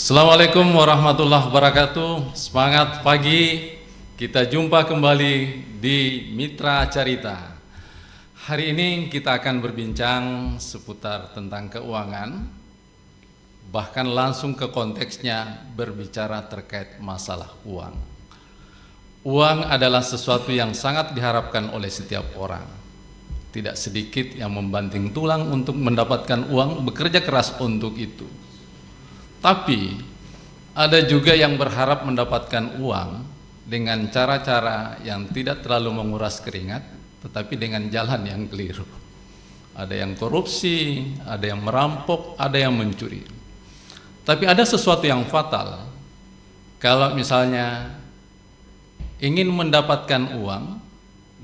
Assalamualaikum warahmatullahi wabarakatuh. Semangat pagi, kita jumpa kembali di Mitra Carita. Hari ini kita akan berbincang seputar tentang keuangan, bahkan langsung ke konteksnya berbicara terkait masalah uang. Uang adalah sesuatu yang sangat diharapkan oleh setiap orang. Tidak sedikit yang membanting tulang untuk mendapatkan uang, bekerja keras untuk itu. Tapi ada juga yang berharap mendapatkan uang dengan cara-cara yang tidak terlalu menguras keringat, tetapi dengan jalan yang keliru. Ada yang korupsi, ada yang merampok, ada yang mencuri. Tapi ada sesuatu yang fatal. Kalau misalnya ingin mendapatkan uang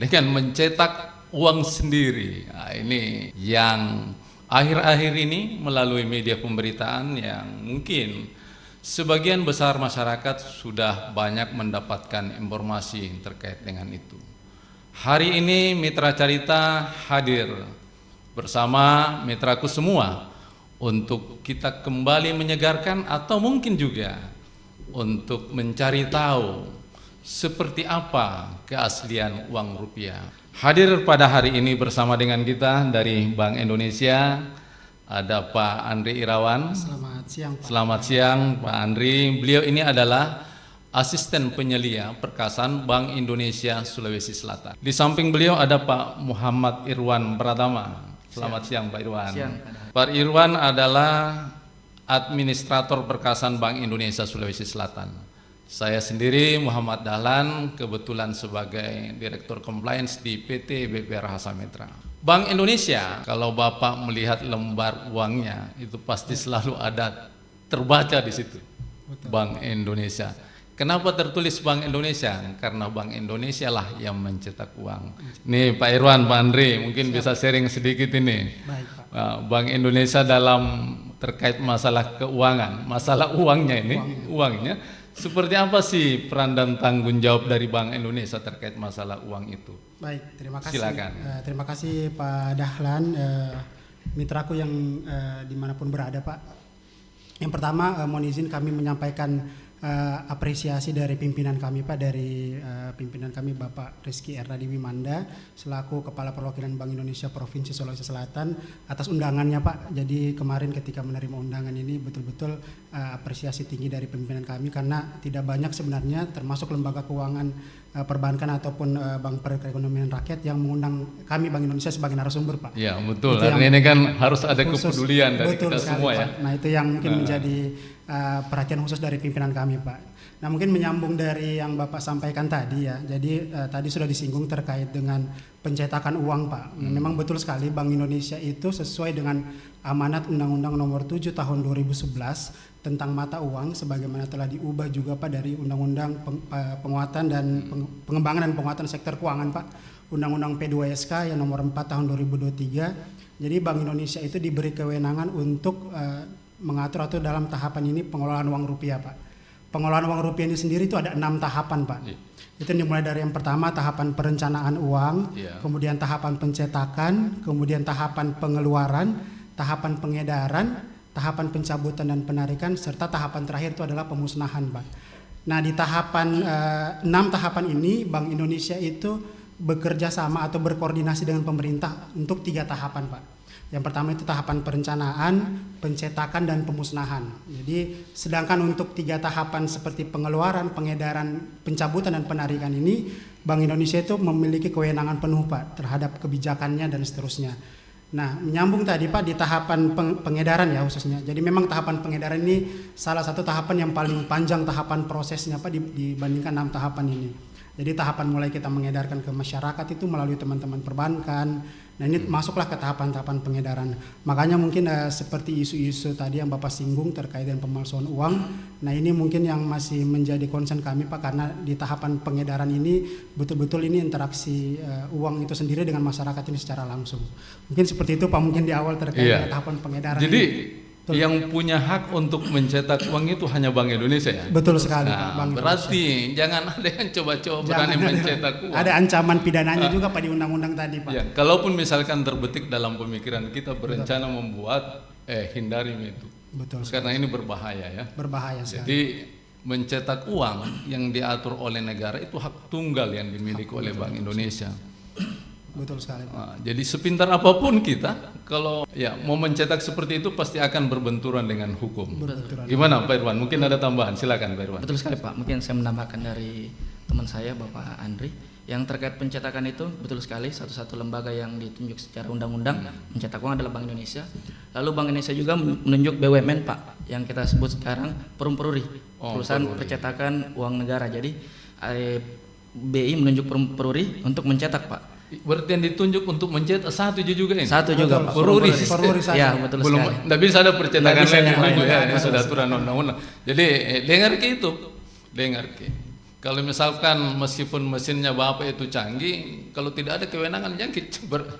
dengan mencetak uang sendiri, nah ini yang akhir-akhir ini melalui media pemberitaan yang mungkin sebagian besar masyarakat sudah banyak mendapatkan informasi terkait dengan itu. Hari ini Mitra Carita hadir bersama mitraku semua untuk kita kembali menyegarkan atau mungkin juga untuk mencari tahu seperti apa keaslian uang rupiah. Hadir pada hari ini bersama dengan kita dari Bank Indonesia ada Pak Andri Irawan. Selamat siang, Pak. Selamat siang Pak Andri. Beliau ini adalah Asisten Penyelia Perkasan Bank Indonesia Sulawesi Selatan. Di samping beliau ada Pak Muhammad Irwan Pratama. Selamat siang Pak Irwan. Siang, Pak Irwan adalah Administrator Perkasan Bank Indonesia Sulawesi Selatan. Saya sendiri Muhammad Dahlan, kebetulan sebagai Direktur Compliance di PT BPR Hasamitra. Bank Indonesia, kalau Bapak melihat lembar uangnya, itu pasti selalu ada terbaca di situ. Betul. Bank Indonesia. Kenapa tertulis Bank Indonesia? Karena Bank Indonesia lah yang mencetak uang. Nih Pak Irwan, Pak Andri, mungkin bisa sharing sedikit ini. Baik, Pak. Bank Indonesia dalam terkait masalah keuangan, masalah uangnya ini, uangnya. Seperti apa sih peran dan tanggung jawab dari Bank Indonesia terkait masalah uang itu? Baik, terima kasih. Silakan. Terima kasih Pak Dahlan, mitraku yang dimanapun berada, Pak. Yang pertama, mohon izin kami menyampaikan apresiasi dari pimpinan kami, Pak, dari pimpinan kami Bapak Rizky Ernadi Wimanda selaku Kepala Perwakilan Bank Indonesia Provinsi Sulawesi Selatan atas undangannya, Pak. Jadi kemarin ketika menerima undangan ini betul-betul apresiasi tinggi dari pimpinan kami karena tidak banyak sebenarnya termasuk lembaga keuangan perbankan ataupun Bank Perekonomian Rakyat yang mengundang kami Bank Indonesia sebagai narasumber, Pak. Ya betul, Itu ini kan harus ada khusus, kepedulian dari betul kita sekali, semua Pak. ya. Nah itu yang mungkin menjadi perhatian khusus dari pimpinan kami, Pak. Nah mungkin menyambung dari yang Bapak sampaikan tadi ya. Jadi tadi sudah disinggung terkait dengan pencetakan uang, Pak. Memang betul sekali Bank Indonesia itu sesuai dengan amanat Undang-Undang Nomor 7 Tahun 2011 tentang mata uang sebagaimana telah diubah juga, Pak, dari Undang-Undang penguatan dan pengembangan dan penguatan sektor keuangan, Pak. Undang-Undang P2SK yang nomor 4 tahun 2023. Jadi Bank Indonesia itu diberi kewenangan untuk mengatur atau dalam tahapan ini pengelolaan uang rupiah, Pak. Pengelolaan uang rupiah ini sendiri itu ada 6 tahapan, Pak. Itu dimulai dari yang pertama tahapan perencanaan uang, kemudian tahapan pencetakan, kemudian tahapan pengeluaran, tahapan pengedaran, tahapan pencabutan dan penarikan, serta tahapan terakhir itu adalah pemusnahan, Pak. Nah di tahapan 6 tahapan ini Bank Indonesia itu bekerja sama atau berkoordinasi dengan pemerintah untuk 3 tahapan, Pak. Yang pertama itu tahapan perencanaan, pencetakan dan pemusnahan. Jadi sedangkan untuk 3 tahapan seperti pengeluaran, pengedaran, pencabutan dan penarikan ini Bank Indonesia itu memiliki kewenangan penuh, Pak, terhadap kebijakannya dan seterusnya. Nah, menyambung tadi, Pak, di tahapan pengedaran ya khususnya. Jadi memang tahapan pengedaran ini salah satu tahapan yang paling panjang tahapan prosesnya, Pak, dibandingkan 6 tahapan ini. Jadi tahapan mulai kita mengedarkan ke masyarakat itu melalui teman-teman perbankan. Nah ini masuklah ke tahapan-tahapan pengedaran. Makanya mungkin seperti isu-isu tadi yang Bapak singgung terkait dengan pemalsuan uang. Nah ini mungkin yang masih menjadi concern kami, Pak, karena di tahapan pengedaran ini betul-betul ini interaksi uang itu sendiri dengan masyarakat ini secara langsung. Mungkin seperti itu, Pak, mungkin di awal terkait dengan tahapan pengedaran. Jadi ini. Betul. Yang punya hak untuk mencetak uang itu hanya Bank Indonesia ya? Betul sekali, Pak. Bank Berarti jangan ada yang coba-coba berani mencetak uang. Ada ancaman pidananya juga, Pak, di undang-undang tadi, Pak. Ya, kalaupun misalkan terbetik dalam pemikiran kita berencana membuat hindari itu. Betul. Karena ini berbahaya ya. Berbahaya sekali. Jadi mencetak uang yang diatur oleh negara itu hak tunggal yang dimiliki oleh Bank Indonesia. Betul sekali, Pak. Nah, jadi sepintar apapun kita, kalau ya mau mencetak seperti itu pasti akan berbenturan dengan hukum. Berbenturan. Gimana Pak Irwan? Mungkin ada tambahan, silakan Pak Irwan. Betul sekali Pak, mungkin saya menambahkan dari teman saya Bapak Andri yang terkait pencetakan itu betul sekali, satu-satu lembaga yang ditunjuk secara undang-undang mencetak uang adalah Bank Indonesia. Lalu Bank Indonesia juga menunjuk BUMN Pak, yang kita sebut sekarang Perum Peruri, perusahaan percetakan uang negara. Jadi BI menunjuk Perum Peruri untuk mencetak Pak. Berarti yang ditunjuk untuk mencetak satu juga ini? Satu juga Pak. Peruri. Ya betul Belum, sekali. tidak bisa ada percetakan lain yang lain ya, ini Betul. sudah aturan undang-undang. Jadi dengar ke itu, dengar ke. Kalau misalkan meskipun mesinnya Bapak itu canggih, kalau tidak ada kewenangan jangan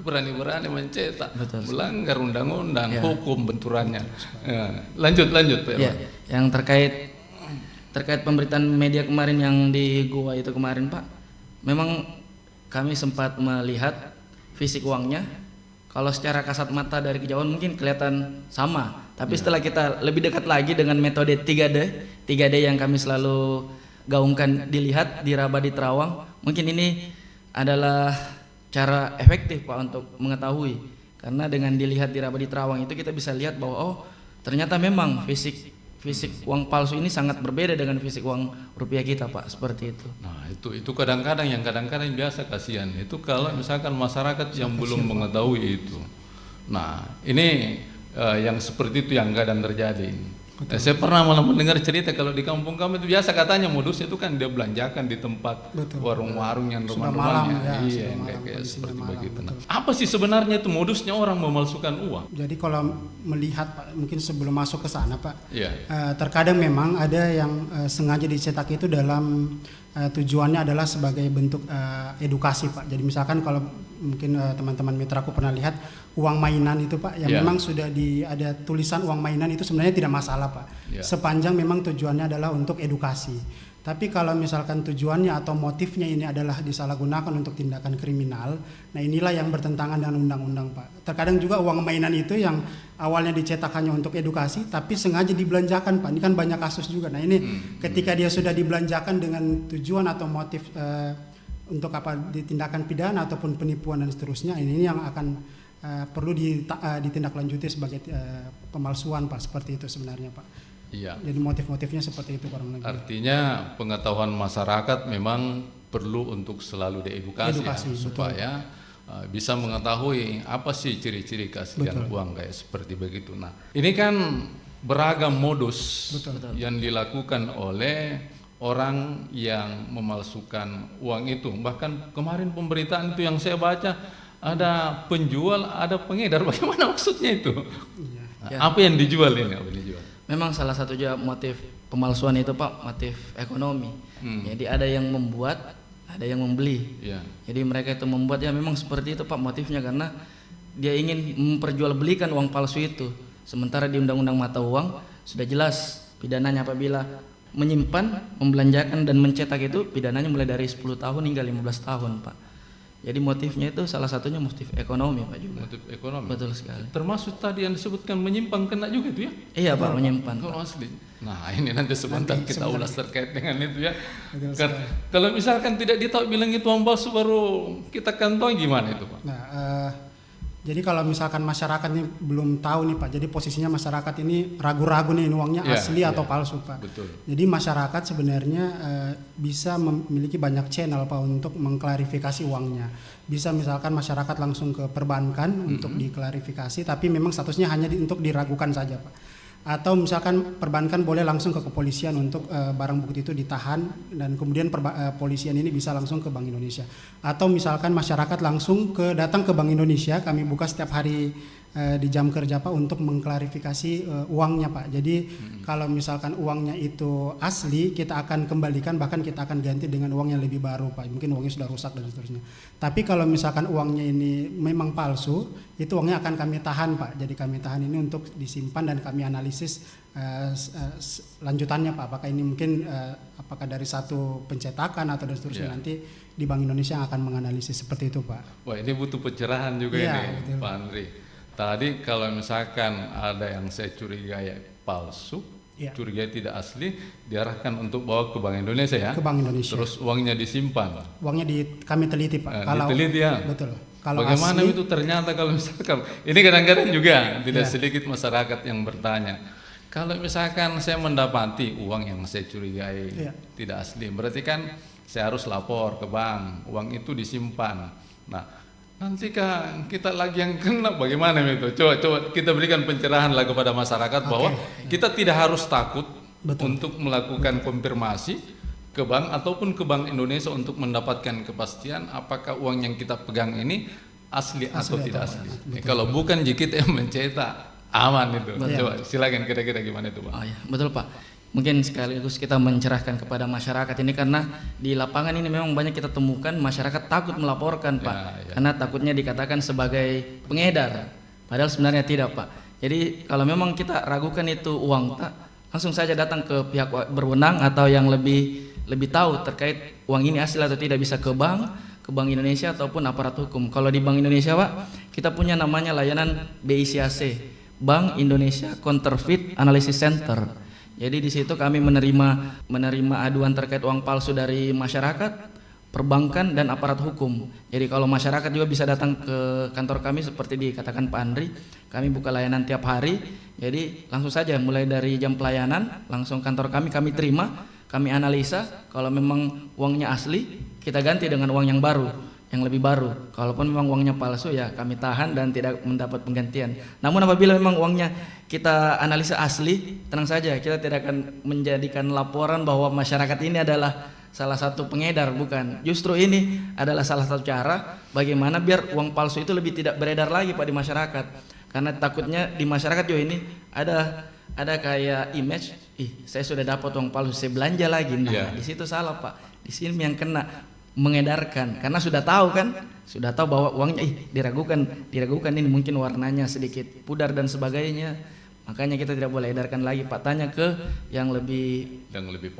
berani-berani mencetak, Betul. melanggar undang-undang, Ya. hukum benturannya. Ya. Lanjut Pak Ya, Irwan. yang terkait pemberitaan media kemarin yang di Goa itu kemarin Pak, memang kami sempat melihat fisik uangnya. Kalau secara kasat mata dari kejauhan mungkin kelihatan sama, tapi setelah kita lebih dekat lagi dengan metode 3D yang kami selalu gaungkan, dilihat, diraba, diterawang, mungkin ini adalah cara efektif Pak untuk mengetahui, karena dengan dilihat, diraba, diterawang itu kita bisa lihat bahwa oh ternyata memang fisik uang palsu ini sangat berbeda dengan fisik uang rupiah kita Pak, seperti itu. Nah itu kadang-kadang biasa kasihan itu kalau misalkan masyarakat yang belum mengetahui itu. Nah ini yang seperti itu yang kadang terjadi. Saya pernah malah mendengar cerita kalau di kampung kami itu biasa katanya modusnya itu kan dia belanjakan di tempat warung-warung yang rumah-rumahnya. Iya, kayak seperti begitu. Nah, apa sih sebenarnya itu modusnya orang memalsukan uang? Jadi kalau melihat Pak, mungkin sebelum masuk ke sana Pak, Iya. terkadang memang ada yang sengaja dicetak itu dalam tujuannya adalah sebagai bentuk edukasi Pak. Jadi misalkan kalau mungkin teman-teman mitraku pernah lihat uang mainan itu Pak, yang memang sudah ada tulisan uang mainan itu sebenarnya tidak masalah Pak, sepanjang memang tujuannya adalah untuk edukasi. Tapi kalau misalkan tujuannya atau motifnya ini adalah disalahgunakan untuk tindakan kriminal, nah inilah yang bertentangan dengan undang-undang Pak. Terkadang juga uang mainan itu yang awalnya dicetak hanya untuk edukasi, tapi sengaja dibelanjakan Pak. Ini kan banyak kasus juga. Nah ini ketika dia sudah dibelanjakan dengan tujuan atau motif untuk apa, ditindakan pidana ataupun penipuan dan seterusnya, ini yang akan perlu ditindaklanjuti sebagai pemalsuan Pak, seperti itu sebenarnya Pak. Iya. Jadi motif-motifnya seperti itu kurang lebih. Artinya pengetahuan masyarakat memang perlu untuk selalu diedukasi supaya bisa mengetahui apa sih ciri-ciri keaslian uang kayak seperti begitu. Nah, ini kan beragam modus yang dilakukan oleh orang yang memalsukan uang itu. Bahkan kemarin pemberitaan itu yang saya baca ada penjual, ada pengedar. Bagaimana maksudnya itu? Apa yang dijual ini? Apa yang dijual? Memang salah satu juga motif pemalsuan itu Pak, motif ekonomi. Jadi ada yang membuat, ada yang membeli. Jadi mereka itu membuat ya memang seperti itu Pak motifnya, karena dia ingin memperjualbelikan uang palsu itu. Sementara di Undang-Undang Mata Uang sudah jelas pidananya apabila menyimpan, membelanjakan dan mencetak itu pidananya mulai dari 10 tahun hingga 15 tahun Pak. Jadi motifnya itu salah satunya motif ekonomi Pak juga. Motif ekonomi. Betul sekali. Termasuk tadi yang disebutkan menyimpang kena juga itu ya? Iya Pak, menyimpan. Kalau asli. Nah ini nanti sebentar kita ulas terkait dengan itu ya. Kalau misalkan tidak ditahu bilang itu uang palsu baru kita kantong gimana itu Pak? Nah, jadi kalau misalkan masyarakat ini belum tahu nih Pak, jadi posisinya masyarakat ini ragu-ragu nih uangnya asli atau palsu Pak. Betul. Jadi masyarakat sebenarnya bisa memiliki banyak channel Pak untuk mengklarifikasi uangnya. Bisa misalkan masyarakat langsung ke perbankan untuk diklarifikasi, tapi memang statusnya hanya untuk diragukan saja Pak. Atau misalkan perbankan boleh langsung ke kepolisian untuk barang bukti itu ditahan, dan kemudian polisian ini bisa langsung ke Bank Indonesia. Atau misalkan masyarakat langsung datang ke Bank Indonesia, kami buka setiap hari di jam kerja Pak untuk mengklarifikasi uangnya Pak. Jadi kalau misalkan uangnya itu asli, kita akan kembalikan, bahkan kita akan ganti dengan uang yang lebih baru Pak. Mungkin uangnya sudah rusak dan seterusnya. Tapi kalau misalkan uangnya ini memang palsu, itu uangnya akan kami tahan Pak. Jadi kami tahan ini untuk disimpan dan kami analisis lanjutannya Pak. Apakah ini mungkin apakah dari satu pencetakan atau dan seterusnya, nanti di Bank Indonesia akan menganalisis seperti itu Pak. Wah ini butuh pencerahan juga ini Pak Andri. Tadi kalau misalkan ada yang saya curigai palsu, Ya. curigai tidak asli, diarahkan untuk bawa ke Bank Indonesia ya. Ke Bank Indonesia. Terus uangnya disimpan. Uangnya kami teliti Pak. Diteliti ya. Betul. Kalau Bagaimana asli, itu ternyata kalau misalkan ini kadang-kadang juga tidak Ya. sedikit masyarakat yang bertanya. Kalau misalkan saya mendapati uang yang saya curigai Ya. tidak asli, berarti kan saya harus lapor ke bank, uang itu disimpan. Nah, nanti kita lagi yang kena bagaimana itu? Coba kita berikan pencerahan lah kepada masyarakat bahwa kita tidak harus takut untuk melakukan konfirmasi ke bank ataupun ke Bank Indonesia untuk mendapatkan kepastian apakah uang yang kita pegang ini asli atau tidak asli. Kalau bukan jika kita yang mencetak, aman itu. Coba silakan kira-kira gimana itu, Pak? Oh ya, betul Pak. Mungkin sekaligus kita mencerahkan kepada masyarakat ini karena di lapangan ini memang banyak kita temukan masyarakat takut melaporkan Pak, karena takutnya dikatakan sebagai pengedar, padahal sebenarnya tidak Pak. Jadi kalau memang kita ragukan itu uang tak, langsung saja datang ke pihak berwenang atau yang lebih tahu terkait uang ini asli atau tidak, bisa ke Bank Indonesia ataupun aparat hukum. Kalau di Bank Indonesia Pak, kita punya namanya layanan BICAC, Bank Indonesia Counterfeit Analysis Center. Jadi di situ kami menerima aduan terkait uang palsu dari masyarakat, perbankan dan aparat hukum. Jadi kalau masyarakat juga bisa datang ke kantor kami seperti dikatakan Pak Andri, kami buka layanan tiap hari. Jadi langsung saja mulai dari jam pelayanan langsung kantor kami terima, kami analisa. Kalau memang uangnya asli, kita ganti dengan uang yang baru, yang lebih baru. Kalaupun memang uangnya palsu ya kami tahan dan tidak mendapat penggantian. Namun apabila memang uangnya kita analisa asli, tenang saja, kita tidak akan menjadikan laporan bahwa masyarakat ini adalah salah satu pengedar, bukan. Justru ini adalah salah satu cara bagaimana biar uang palsu itu lebih tidak beredar lagi Pak di masyarakat. Karena takutnya di masyarakat juga ini ada kayak image, saya sudah dapat uang palsu, saya belanja lagi. Nah, di situ salah Pak. Di sini yang kena mengedarkan, karena sudah tahu bahwa uangnya diragukan ini mungkin warnanya sedikit pudar dan sebagainya, makanya kita tidak boleh edarkan lagi Pak. Tanya ke yang lebih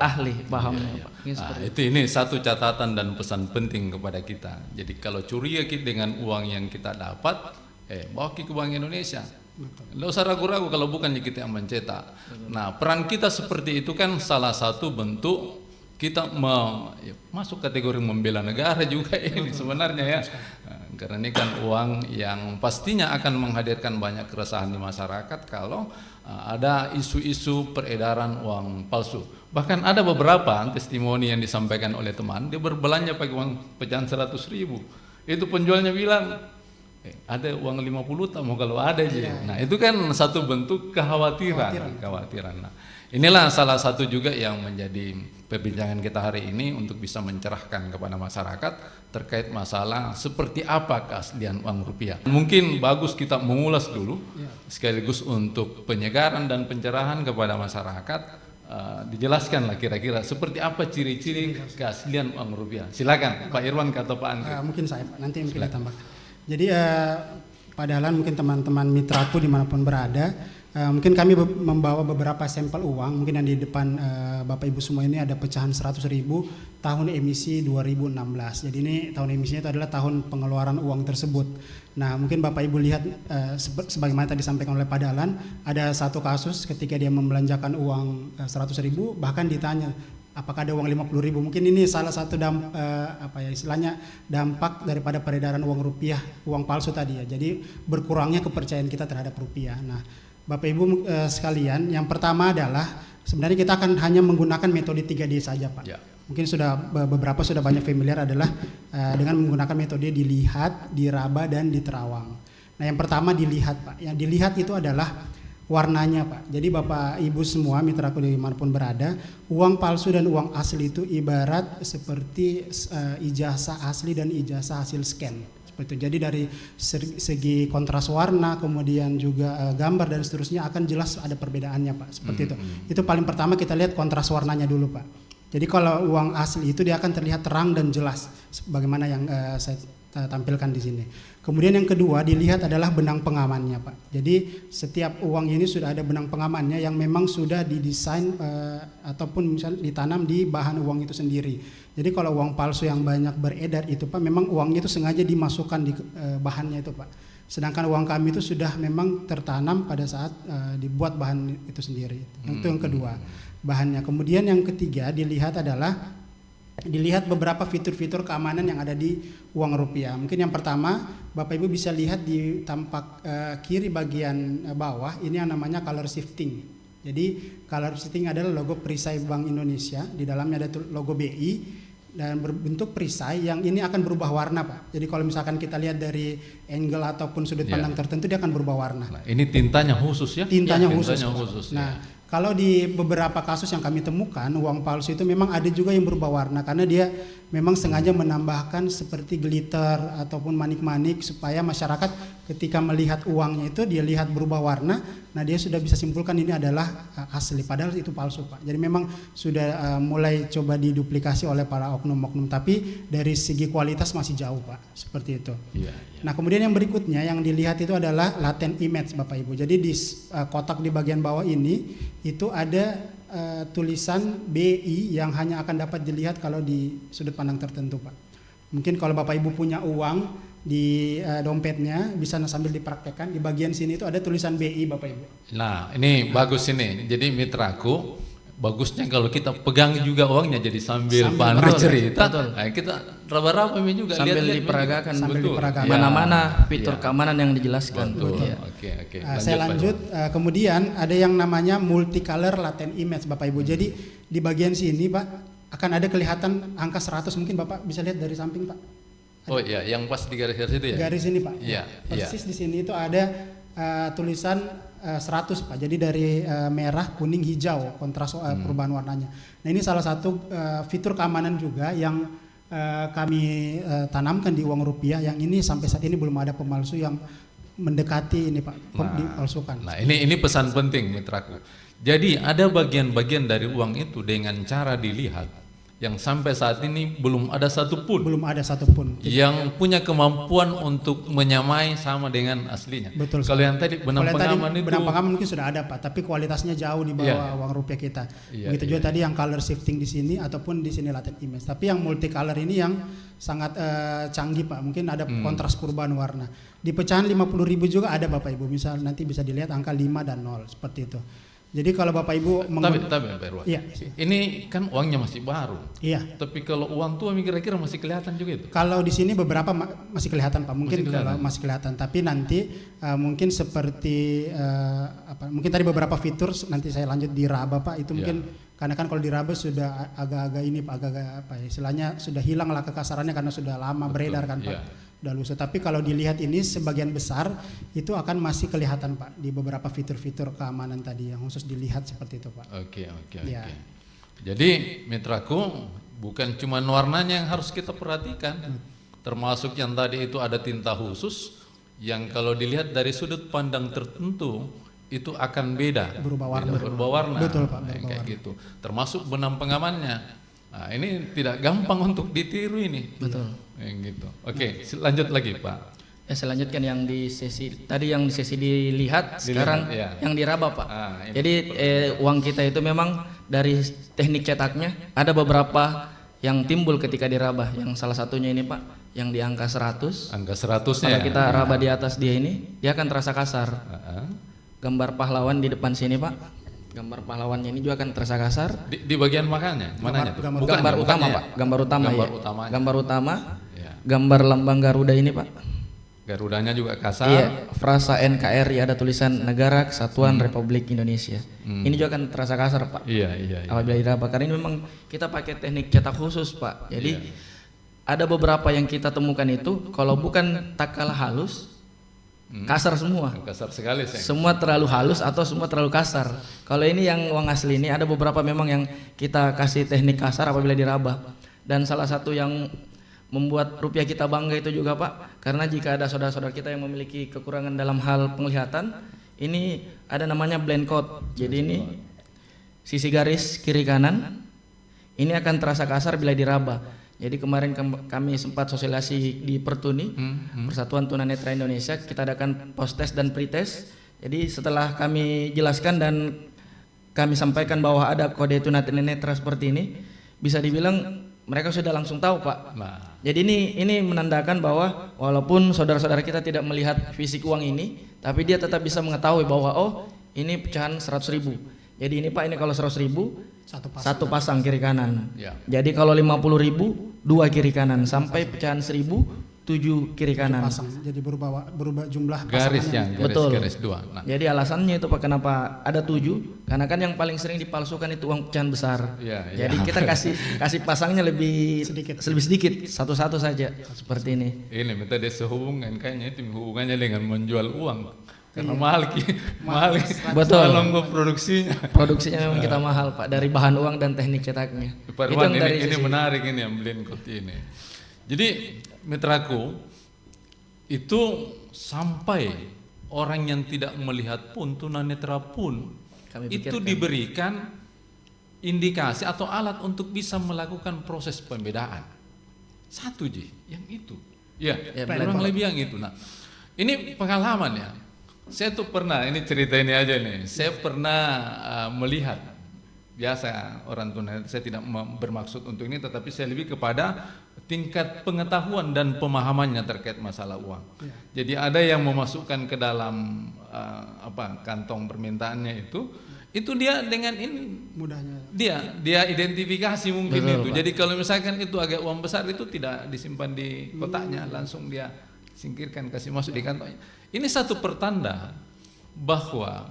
ahli paham. Ini satu catatan dan pesan penting kepada kita. Jadi kalau curiga dengan uang yang kita dapat, bawa ke Bank Indonesia. Tidak usah ragu-ragu kalau bukan kita yang mencetak. Nah, peran kita seperti itu kan salah satu bentuk kita masuk kategori membela negara juga ini sebenarnya ya. Karena ini kan uang yang pastinya akan menghadirkan banyak keresahan di masyarakat kalau ada isu-isu peredaran uang palsu. Bahkan ada beberapa testimoni yang disampaikan oleh teman, dia berbelanja pakai uang pecahan 100.000. Itu penjualnya bilang, ada uang 50 tak mau kalau ada aja. Nah, itu kan satu bentuk kekhawatiran. Nah, inilah salah satu juga yang menjadi perbincangan kita hari ini untuk bisa mencerahkan kepada masyarakat terkait masalah seperti apa keaslian uang rupiah. Mungkin bagus kita mengulas dulu sekaligus untuk penyegaran dan pencerahan kepada masyarakat. Dijelaskanlah kira-kira seperti apa ciri-ciri keaslian uang rupiah. Silakan Pak Irwan atau Pak Andri. Mungkin saya Pak, nanti mungkin ditambahkan. Jadi padahal mungkin teman-teman mitraku dimanapun berada, mungkin kami membawa beberapa sampel uang. Mungkin yang di depan Bapak Ibu semua ini ada pecahan 100.000 tahun emisi 2016. Jadi ini tahun emisinya itu adalah tahun pengeluaran uang tersebut. Nah, mungkin Bapak Ibu lihat sebagaimana tadi disampaikan oleh Pak Dahlan, ada satu kasus ketika dia membelanjakan uang 100.000, bahkan ditanya apakah ada uang 50.000. Mungkin ini salah satu istilahnya dampak daripada peredaran uang rupiah, uang palsu tadi ya. Jadi berkurangnya kepercayaan kita terhadap rupiah. Nah, Bapak Ibu sekalian, yang pertama adalah sebenarnya kita akan hanya menggunakan metode 3D saja Pak. Mungkin beberapa sudah banyak familiar adalah dengan menggunakan metode dilihat, diraba dan diterawang. Nah, yang pertama dilihat Pak. Yang dilihat itu adalah warnanya Pak. Jadi Bapak Ibu semua mitraku dimanapun berada, uang palsu dan uang asli itu ibarat seperti ijazah asli dan ijazah hasil scan. Seperti itu. Jadi dari segi kontras warna, kemudian juga gambar dan seterusnya akan jelas ada perbedaannya Pak. Seperti itu. Itu paling pertama kita lihat kontras warnanya dulu Pak. Jadi kalau uang asli itu dia akan terlihat terang dan jelas, sebagaimana yang saya tampilkan di sini. Kemudian yang kedua dilihat adalah benang pengamannya Pak. Jadi setiap uang ini sudah ada benang pengamannya yang memang sudah didesain ataupun misalnya ditanam di bahan uang itu sendiri. Jadi kalau uang palsu yang banyak beredar itu Pak, memang uangnya itu sengaja dimasukkan di bahannya itu Pak. Sedangkan uang kami itu sudah memang tertanam pada saat dibuat bahan itu sendiri. Itu yang kedua bahannya. Kemudian yang ketiga dilihat beberapa fitur-fitur keamanan yang ada di uang rupiah. Mungkin yang pertama Bapak Ibu bisa lihat di tampak kiri bagian bawah ini yang namanya color shifting. Jadi color shifting adalah logo perisai Bank Indonesia, di dalamnya ada logo BI dan berbentuk perisai yang ini akan berubah warna Pak. Jadi kalau misalkan kita lihat dari angle ataupun sudut pandang tertentu dia akan berubah warna. Nah, ini tintanya khusus ya? Tintanya ya, khusus. Tintanya khusus. Nah, kalau di beberapa kasus yang kami temukan uang palsu itu memang ada juga yang berubah warna karena dia memang sengaja menambahkan seperti glitter ataupun manik-manik supaya masyarakat ketika melihat uangnya itu dia lihat berubah warna, nah dia sudah bisa simpulkan ini adalah asli padahal itu palsu Pak. Jadi memang sudah mulai coba diduplikasi oleh para oknum-oknum, tapi dari segi kualitas masih jauh Pak, seperti itu. Iya. Nah kemudian yang berikutnya yang dilihat itu adalah latent image Bapak Ibu. Jadi di kotak di bagian bawah ini itu ada tulisan BI yang hanya akan dapat dilihat kalau di sudut pandang tertentu Pak. Mungkin kalau Bapak Ibu punya uang di dompetnya bisa sambil dipraktekkan, di bagian sini itu ada tulisan BI Bapak Ibu. Nah ini bagus ini, jadi mitraku bagusnya kalau kita pegang juga uangnya jadi sambil Pak cerita, nah, kita raba-raba juga sambil lihat diperagakan, sambil diperagakan. Mana-mana fitur keamanan yang dijelaskan. Betul. Ya. Oke. Saya lanjut. Kemudian ada yang namanya multicolor latent image Bapak Ibu. Jadi di bagian sini Pak akan ada kelihatan angka 100, mungkin Bapak bisa lihat dari samping Pak. Oh iya, yang pas di garis itu ya? Garis ini Pak. Iya. Persis di sini itu ada tulisan 100 Pak. Jadi dari merah, kuning, hijau kontras perubahan warnanya. Nah ini salah satu fitur keamanan juga yang kami tanamkan di uang rupiah yang ini sampai saat ini belum ada pemalsu yang mendekati ini Pak, dipalsukan. Nah ini pesan penting mitraku. Jadi ada bagian-bagian dari uang itu dengan cara dilihat yang sampai saat ini belum ada satupun yang punya kemampuan untuk menyamai sama dengan aslinya. Betul. Kalau yang tadi benang pengaman itu, benang pengaman mungkin sudah ada Pak, tapi kualitasnya jauh di bawah uang rupiah kita. Begitu juga tadi yang color shifting di sini ataupun di sini latent image. Tapi yang multicolor ini yang sangat canggih Pak, mungkin ada kontras perubahan warna. Di pecahan 50.000 juga ada Bapak Ibu, misal nanti bisa dilihat angka 5 dan 0 seperti itu. Jadi kalau Bapak Ibu tapi Pak Irwan, ini kan uangnya masih baru. Iya. Tapi kalau uang tua kira-kira masih kelihatan juga itu? Kalau di sini beberapa masih kelihatan Pak, mungkin masih kelihatan. Tapi nanti mungkin seperti mungkin tadi beberapa fitur nanti saya lanjut di raba Pak, itu mungkin karena kan kalau di raba sudah agak-agak ini Pak, agak-agak apa ya, istilahnya sudah hilang lah kekasarannya karena sudah lama beredar kan Pak. Udah lusuh. Tapi kalau dilihat ini sebagian besar itu akan masih kelihatan Pak di beberapa fitur-fitur keamanan tadi yang khusus dilihat seperti itu Pak. Oke. Jadi mitraku bukan cuma warnanya yang harus kita perhatikan, termasuk yang tadi itu ada tinta khusus yang kalau dilihat dari sudut pandang tertentu itu akan beda, berubah warna. Betul Pak. Kayak gitu. Termasuk benang pengamannya. Nah, ini tidak gampang untuk ditiru ini. Betul. Gitu. Oke, lanjut lagi Pak. Ya saya lanjutkan yang di sesi tadi, yang di sesi dilihat sekarang yang diraba Pak. Jadi uang kita itu memang dari teknik cetaknya ada beberapa yang timbul ketika diraba. Yang salah satunya ini Pak, yang di angka 100. Angka 100-nya. Kalau kita raba di atas dia ini, dia akan terasa kasar. Gambar pahlawan di depan sini Pak. Gambar pahlawannya ini juga akan terasa kasar. Di bagian mananya tuh? Gambar utama Pak. Gambar utama ya. Gambar utama. Ya. Gambar lambang Garuda ini Pak. Garudanya juga kasar. Iya. Frasa NKRI ada tulisan Negara Kesatuan Republik Indonesia. Ini juga akan terasa kasar Pak. Iya. Apabila diraba, karena ini memang kita pakai teknik cetak khusus Pak. Jadi ada beberapa yang kita temukan itu kalau bukan tak kalah halus, kasar semua. Kasar sekali sih. Semua terlalu halus atau semua terlalu kasar. Kalau ini yang uang asli ini ada beberapa memang yang kita kasih teknik kasar apabila diraba. Dan salah satu yang membuat rupiah kita bangga itu juga Pak, karena jika ada saudara-saudara kita yang memiliki kekurangan dalam hal penglihatan, ini ada namanya blind code. Jadi ini sisi garis kiri kanan ini akan terasa kasar bila diraba. Jadi kemarin kami sempat sosialisasi di Pertuni, Persatuan Tunanetra Indonesia, kita adakan post test dan pretest. Jadi setelah kami jelaskan dan kami sampaikan bahwa ada kode tunanetra seperti ini, bisa dibilang mereka sudah langsung tahu Pak. Nah, Jadi ini menandakan bahwa walaupun saudara-saudara kita tidak melihat fisik uang ini, tapi dia tetap bisa mengetahui bahwa oh ini pecahan 100.000. Jadi ini Pak, ini kalau 100.000 satu pasang kiri kanan. ya. Jadi kalau 50.000 dua kiri kanan, sampai pecahan 1.000 7 kiri kanan. pasang. Jadi berubah jumlah Garisnya, pasangannya. Betul. garis dua. Nah, Jadi alasannya itu Pak kenapa ada 7? Karena kan yang paling sering dipalsukan itu uang pecahan besar. Iya, Jadi iya. kita kasih pasangnya lebih Sedikit. sedikit, satu-satu saja seperti ini. ini metode sehubungan kayaknya itu hubungannya dengan menjual uang. Karena mahal Betul. Mahal produksinya. Produksinya memang kita mahal Pak, dari bahan uang dan teknik cetaknya. Pak Itu Irwan, yang dari ini sisi- menarik ini yang beliin kopi ini. Jadi mitraku, itu sampai orang yang tidak melihat pun, tunanetra pun, Kami itu pikirkan. diberikan indikasi atau alat untuk bisa melakukan proses pembedaan. Satu Ji, yang itu. Ya, Ya, kurang benar. lebih yang itu. Nah, ini pengalaman ya. Saya tuh pernah, ini cerita ini aja nih. Saya pernah melihat, biasa orang tunanetra, saya tidak bermaksud untuk ini, tetapi saya lebih kepada tingkat pengetahuan dan pemahamannya terkait masalah uang. Jadi ada yang memasukkan ke dalam kantong permintaannya itu dia dengan ini Mudahnya. dia identifikasi mungkin Betul, itu. Pak. Jadi kalau misalkan itu agak uang besar itu tidak disimpan di kotaknya, langsung dia singkirkan, kasih masuk di kantongnya. Ini satu pertanda bahwa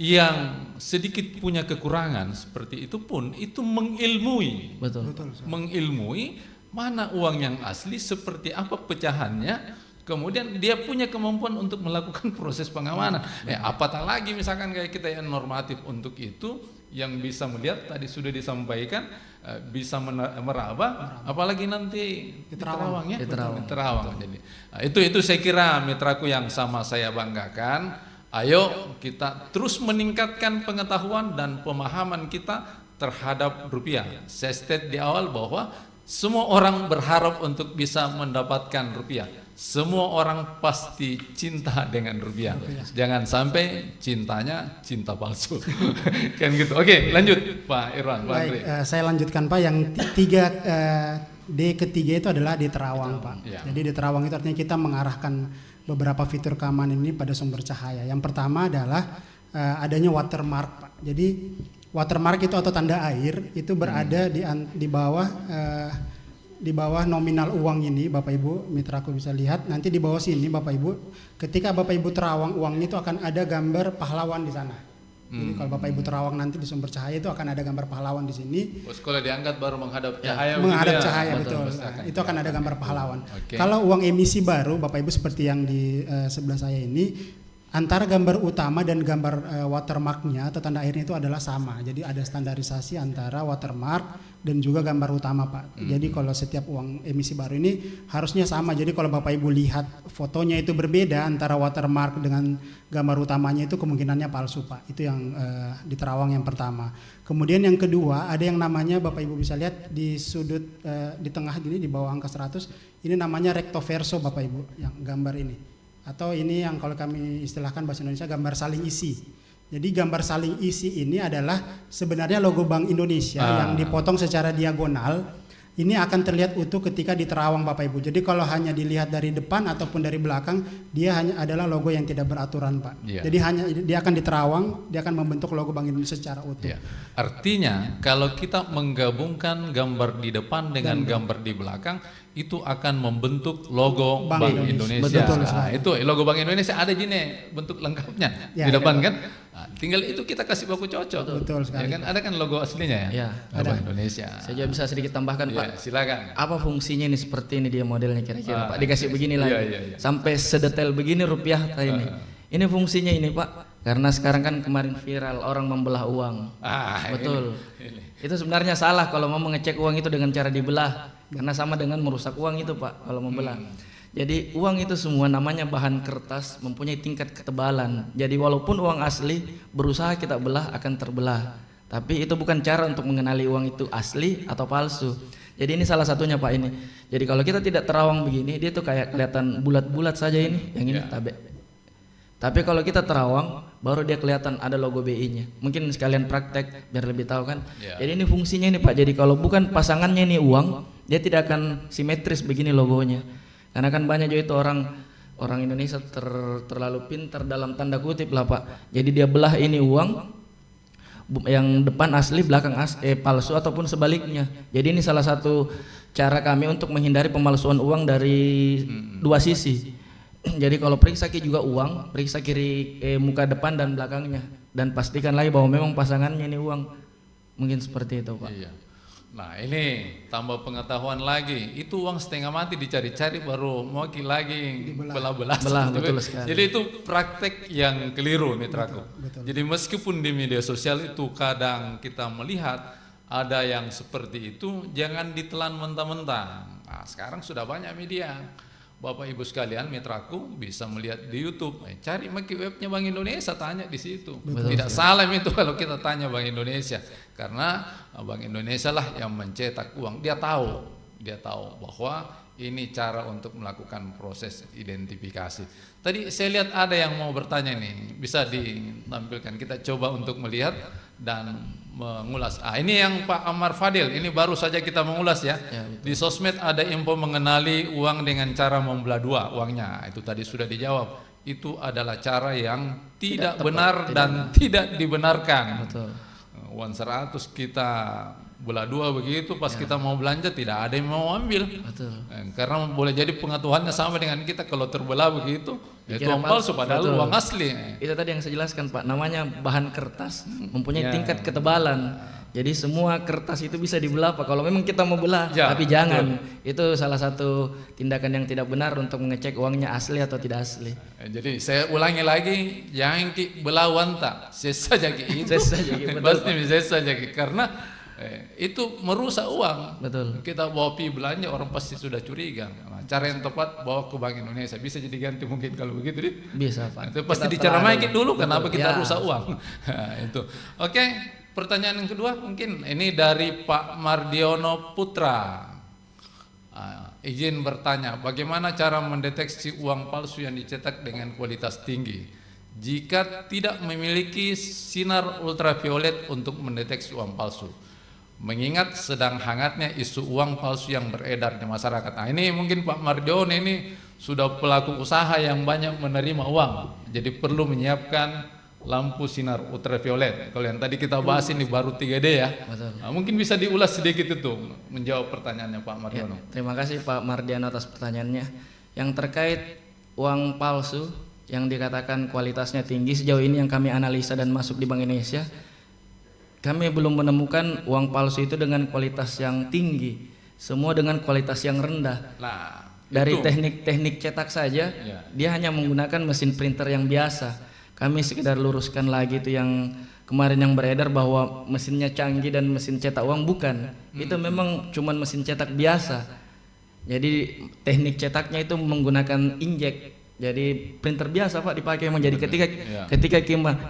yang sedikit punya kekurangan seperti itu pun itu mengilmui, Betul. mengilmui mana uang yang asli, seperti apa pecahannya, kemudian dia punya kemampuan untuk melakukan proses pengamanan. Apatah lagi misalkan kayak kita yang normatif untuk itu, yang bisa melihat tadi sudah disampaikan, bisa meraba, apalagi nanti di Terawang ya, Di Terawang. Di Terawang. Jadi itu saya kira mitraku yang sama saya banggakan. Ayo kita terus meningkatkan pengetahuan dan pemahaman kita terhadap rupiah. Saya state di awal bahwa semua orang berharap untuk bisa mendapatkan rupiah. Semua orang pasti cinta dengan rupiah. Jangan sampai cintanya cinta palsu. Kan gitu. Oke, lanjut Pak Irwan, Pak Andre. Baik, saya lanjutkan Pak. Yang D ketiga itu adalah di Terawang Pak. Ya. Jadi di Terawang itu artinya kita mengarahkan beberapa fitur keamanan ini pada sumber cahaya. Yang pertama adalah adanya watermark Pak. Jadi watermark itu atau tanda air itu berada di bawah nominal uang ini, Bapak Ibu mitraku bisa lihat. Nanti di bawah sini Bapak Ibu, ketika Bapak Ibu terawang uang itu akan ada gambar pahlawan di sana. Jadi kalau Bapak Ibu terawang nanti di sumber cahaya itu akan ada gambar pahlawan di sini. Kalau diangkat baru menghadap cahaya. Menghadap begitu ya? cahaya betul. Nah, itu akan ada gambar pahlawan. Kalau uang emisi baru Bapak Ibu seperti yang di sebelah saya ini, antara gambar utama dan gambar watermarknya atau tanda airnya itu adalah sama. Jadi ada standarisasi antara watermark dan juga gambar utama Pak. Jadi kalau setiap uang emisi baru ini harusnya sama. Jadi kalau Bapak Ibu lihat fotonya itu berbeda antara watermark dengan gambar utamanya, itu kemungkinannya palsu Pak. Itu yang di Terawang yang pertama. Kemudian yang kedua ada yang namanya Bapak Ibu bisa lihat di sudut di tengah ini di bawah angka 100, ini namanya recto verso Bapak Ibu, yang gambar ini. Atau ini yang kalau kami istilahkan bahasa Indonesia gambar saling isi. Jadi gambar saling isi ini adalah sebenarnya logo Bank Indonesia yang dipotong secara diagonal. Ini akan terlihat utuh ketika di Terawang Bapak Ibu. Jadi kalau hanya dilihat dari depan ataupun dari belakang, dia hanya adalah logo yang tidak beraturan Pak. Jadi hanya dia akan di Terawang, dia akan membentuk logo Bank Indonesia secara utuh. Artinya kalau kita menggabungkan gambar di depan dengan gambar di belakang, itu akan membentuk logo Bank Indonesia. Betul, Nah, itu logo Bank Indonesia ada gini bentuk lengkapnya di depan kan. Nah, tinggal itu kita kasih baku cocok. Betul sekali. Ya kan, ada kan logo aslinya ya. ada. Bank Indonesia. Saya juga bisa sedikit tambahkan Pak. Ya, silakan. Apa fungsinya ini seperti ini dia modelnya kira-kira Pak? Dikasih begini lagi. iya. Sampai sedetail begini rupiah ini. Ini fungsinya ini Pak. Karena sekarang kan kemarin viral orang membelah uang. Betul. Itu sebenarnya salah kalau mau mengecek uang itu dengan cara dibelah. Karena sama dengan merusak uang itu Pak kalau membelah. Jadi uang itu semua namanya bahan kertas, mempunyai tingkat ketebalan. Jadi walaupun uang asli berusaha kita belah akan terbelah. Tapi itu bukan cara untuk mengenali uang itu asli atau palsu. Jadi ini salah satunya Pak ini. Jadi kalau kita tidak terawang begini, dia tuh kayak kelihatan bulat-bulat saja ini. Yang ini tabe. Tapi kalau kita terawang, baru dia kelihatan ada logo BI-nya. Mungkin sekalian praktek biar lebih tahu kan. Ya. Jadi ini fungsinya ini Pak. Jadi kalau bukan pasangannya ini uang, dia tidak akan simetris begini logonya. Karena kan banyak juga itu orang Indonesia terlalu pintar dalam tanda kutip lah Pak. Jadi dia belah ini uang, yang depan asli, belakang palsu ataupun sebaliknya. Jadi ini salah satu cara kami untuk menghindari pemalsuan uang dari dua sisi. Jadi kalau periksa juga uang, periksa kiri muka depan dan belakangnya, dan pastikan lagi bahwa memang pasangannya ini uang. Mungkin seperti itu Pak. Iya. Nah ini tambah pengetahuan lagi, itu uang setengah mati dicari-cari baru mau lagi belah-belah. Betul sekali. Jadi itu praktek yang keliru mitraku. Betul. Jadi meskipun di media sosial itu kadang kita melihat ada yang seperti itu, jangan ditelan mentah-mentah. Nah, sekarang sudah banyak media. Bapak Ibu sekalian, mitraku bisa melihat di YouTube. Cari webnya Bank Indonesia, tanya di situ. Betul. Tidak salah itu kalau kita tanya Bank Indonesia, karena Bank Indonesia lah yang mencetak uang. Dia tahu bahwa ini cara untuk melakukan proses identifikasi. Tadi saya lihat ada yang mau bertanya nih, bisa ditampilkan. Kita coba untuk melihat dan mengulas. Ini yang Pak Amar Fadil, ini baru saja kita mengulas ya. Di sosmed ada info mengenali uang dengan cara membelah dua uangnya. Itu tadi sudah dijawab. Itu adalah cara yang tidak benar dan tidak dibenarkan. Betul. Uang 100 kita belah dua begitu, pas kita mau belanja tidak ada yang mau ambil. Betul. Karena boleh jadi pengetahuannya sama dengan kita, kalau terbelah begitu itu Dikira uang palsu padahal betul. uang asli. Itu tadi yang saya jelaskan Pak, namanya bahan kertas, mempunyai tingkat ketebalan. Jadi semua kertas itu bisa dibelah Pak, kalau memang kita mau belah. Ya, Tapi jangan, itu salah satu tindakan yang tidak benar untuk mengecek uangnya asli atau tidak asli. Jadi saya ulangi lagi, jangan belah uang tak, sesa saja itu. Sesa saja, betul, pasti sesa saja karena itu merusak uang. Betul. Kita bawa pi belanja, orang pasti sudah curiga. Nah, cara yang tepat bawa ke Bank Indonesia, bisa jadi ganti mungkin kalau begitu Dit. Bisa Pak. Itu pasti Kita diceramai terlalu- dulu, Betul. kenapa kita Ya. rusak uang. Itu. Oke, pertanyaan yang kedua mungkin ini dari Pak Mardiono Putra. Izin bertanya, bagaimana cara mendeteksi uang palsu yang dicetak dengan kualitas tinggi jika tidak memiliki sinar ultraviolet untuk mendeteksi uang palsu? Mengingat sedang hangatnya isu uang palsu yang beredar di masyarakat. Nah, ini mungkin Pak Mardiono ini sudah pelaku usaha yang banyak menerima uang, jadi perlu menyiapkan lampu sinar ultraviolet. Kalau yang tadi kita bahas ini baru 3D ya. Betul. Nah, mungkin bisa diulas sedikit itu menjawab pertanyaannya Pak Mardiono. Terima kasih Pak Mardiano atas pertanyaannya. Yang terkait uang palsu yang dikatakan kualitasnya tinggi, sejauh ini yang kami analisa dan masuk di Bank Indonesia, kami belum menemukan uang palsu itu dengan kualitas yang tinggi, semua dengan kualitas yang rendah. Nah, Dari itu. teknik cetak saja, Ya. dia hanya menggunakan mesin printer yang biasa. Kami sekedar luruskan lagi itu yang kemarin yang beredar bahwa mesinnya canggih dan mesin cetak uang, bukan. Itu memang cuman mesin cetak biasa. Jadi teknik cetaknya itu menggunakan inkjet. Jadi printer biasa Pak dipakai memang. Jadi ketika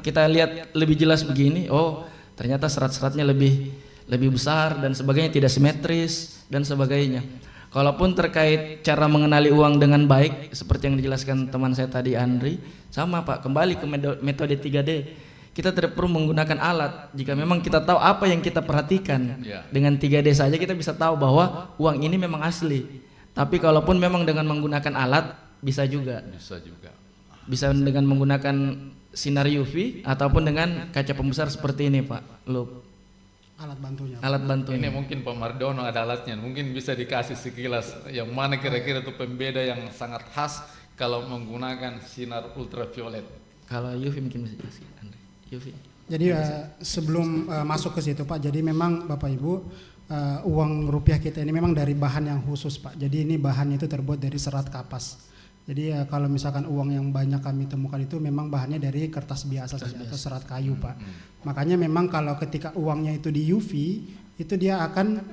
kita lihat lebih jelas begini, oh ternyata serat-seratnya lebih besar dan sebagainya, tidak simetris dan sebagainya. Kalaupun terkait cara mengenali uang dengan baik seperti yang dijelaskan teman saya tadi Andri, sama Pak, kembali ke metode 3D. Kita tidak perlu menggunakan alat. Jika memang kita tahu apa yang kita perhatikan, dengan 3D saja kita bisa tahu bahwa uang ini memang asli. Tapi kalaupun memang dengan menggunakan alat, bisa juga. Bisa dengan menggunakan sinar UV ataupun dengan kaca pembesar seperti ini Pak. Alat bantunya. Alat bantunya. Ini mungkin Pak Mardiono ada alatnya, mungkin bisa dikasih sekilas yang mana kira-kira itu pembeda yang sangat khas kalau menggunakan sinar ultraviolet. Kalau UV mungkin bisa jelaskan Andri. UV. Jadi sebelum masuk ke situ Pak, jadi memang Bapak Ibu uang rupiah kita ini memang dari bahan yang khusus Pak. Jadi ini bahannya itu terbuat dari serat kapas. Jadi kalau misalkan uang yang banyak kami temukan itu memang bahannya dari kertas biasa saja atau serat kayu Pak. Makanya memang kalau ketika uangnya itu di UV itu dia akan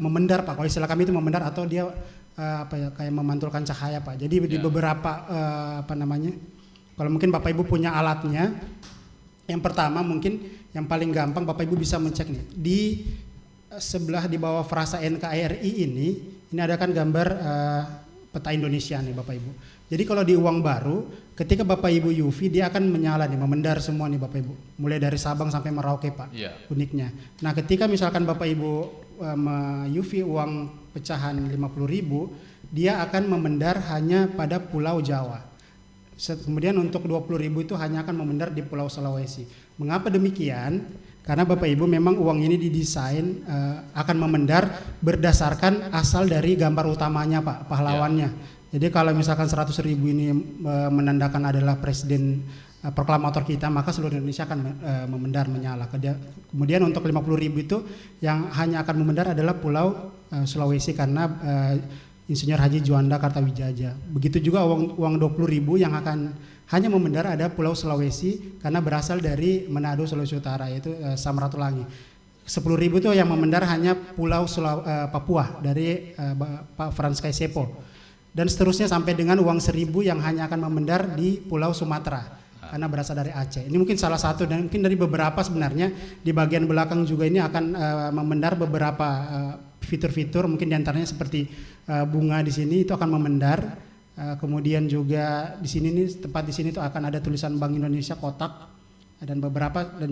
memendar Pak. Kalau istilah kami itu memendar atau dia kayak memantulkan cahaya Pak. Jadi di beberapa kalau mungkin Bapak Ibu punya alatnya, yang pertama mungkin yang paling gampang Bapak Ibu bisa mencek nih di sebelah di bawah frasa NKRI ini ada kan gambar peta Indonesia nih Bapak Ibu. Jadi kalau di uang baru ketika Bapak Ibu UV dia akan menyala nih, memendar semua nih Bapak Ibu, mulai dari Sabang sampai Merauke Pak. Iya. Uniknya. Nah, ketika misalkan Bapak Ibu UV uang pecahan 50.000, dia akan memendar hanya pada Pulau Jawa. Kemudian untuk 20.000 itu hanya akan memendar di Pulau Sulawesi. Mengapa demikian? Karena Bapak Ibu memang uang ini didesain akan memendar berdasarkan asal dari gambar utamanya Pak, pahlawannya. Jadi kalau misalkan 100.000 ini menandakan adalah presiden proklamator kita, maka seluruh Indonesia akan memendar, menyala. Kemudian untuk 50.000 itu yang hanya akan memendar adalah Pulau Sulawesi karena Insinyur Haji Juanda Kartawijaya. Begitu juga uang 20.000 yang akan hanya memendar ada Pulau Sulawesi karena berasal dari Manado, Sulawesi Utara, yaitu Samratulangi. 10.000 itu yang memendar hanya Pulau Papua dari Pak Frans Kaisepo. Dan seterusnya sampai dengan uang 1.000 yang hanya akan memendar di Pulau Sumatera karena berasal dari Aceh. Ini mungkin salah satu dan mungkin dari beberapa sebenarnya. Di bagian belakang juga ini akan memendar beberapa fitur-fitur, mungkin diantaranya seperti bunga di sini itu akan memendar. Kemudian juga di sini nih, tempat di sini tuh akan ada tulisan Bank Indonesia kotak dan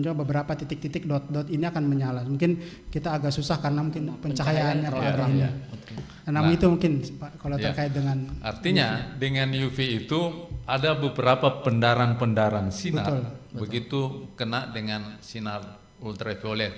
juga beberapa titik-titik dot-dot ini akan menyala. Mungkin kita agak susah karena mungkin pencahayaannya pada ini. Namun itu mungkin Pak kalau terkait dengan artinya dengan UV itu ada beberapa pendaran-pendaran sinar. Betul. Begitu kena dengan sinar ultraviolet.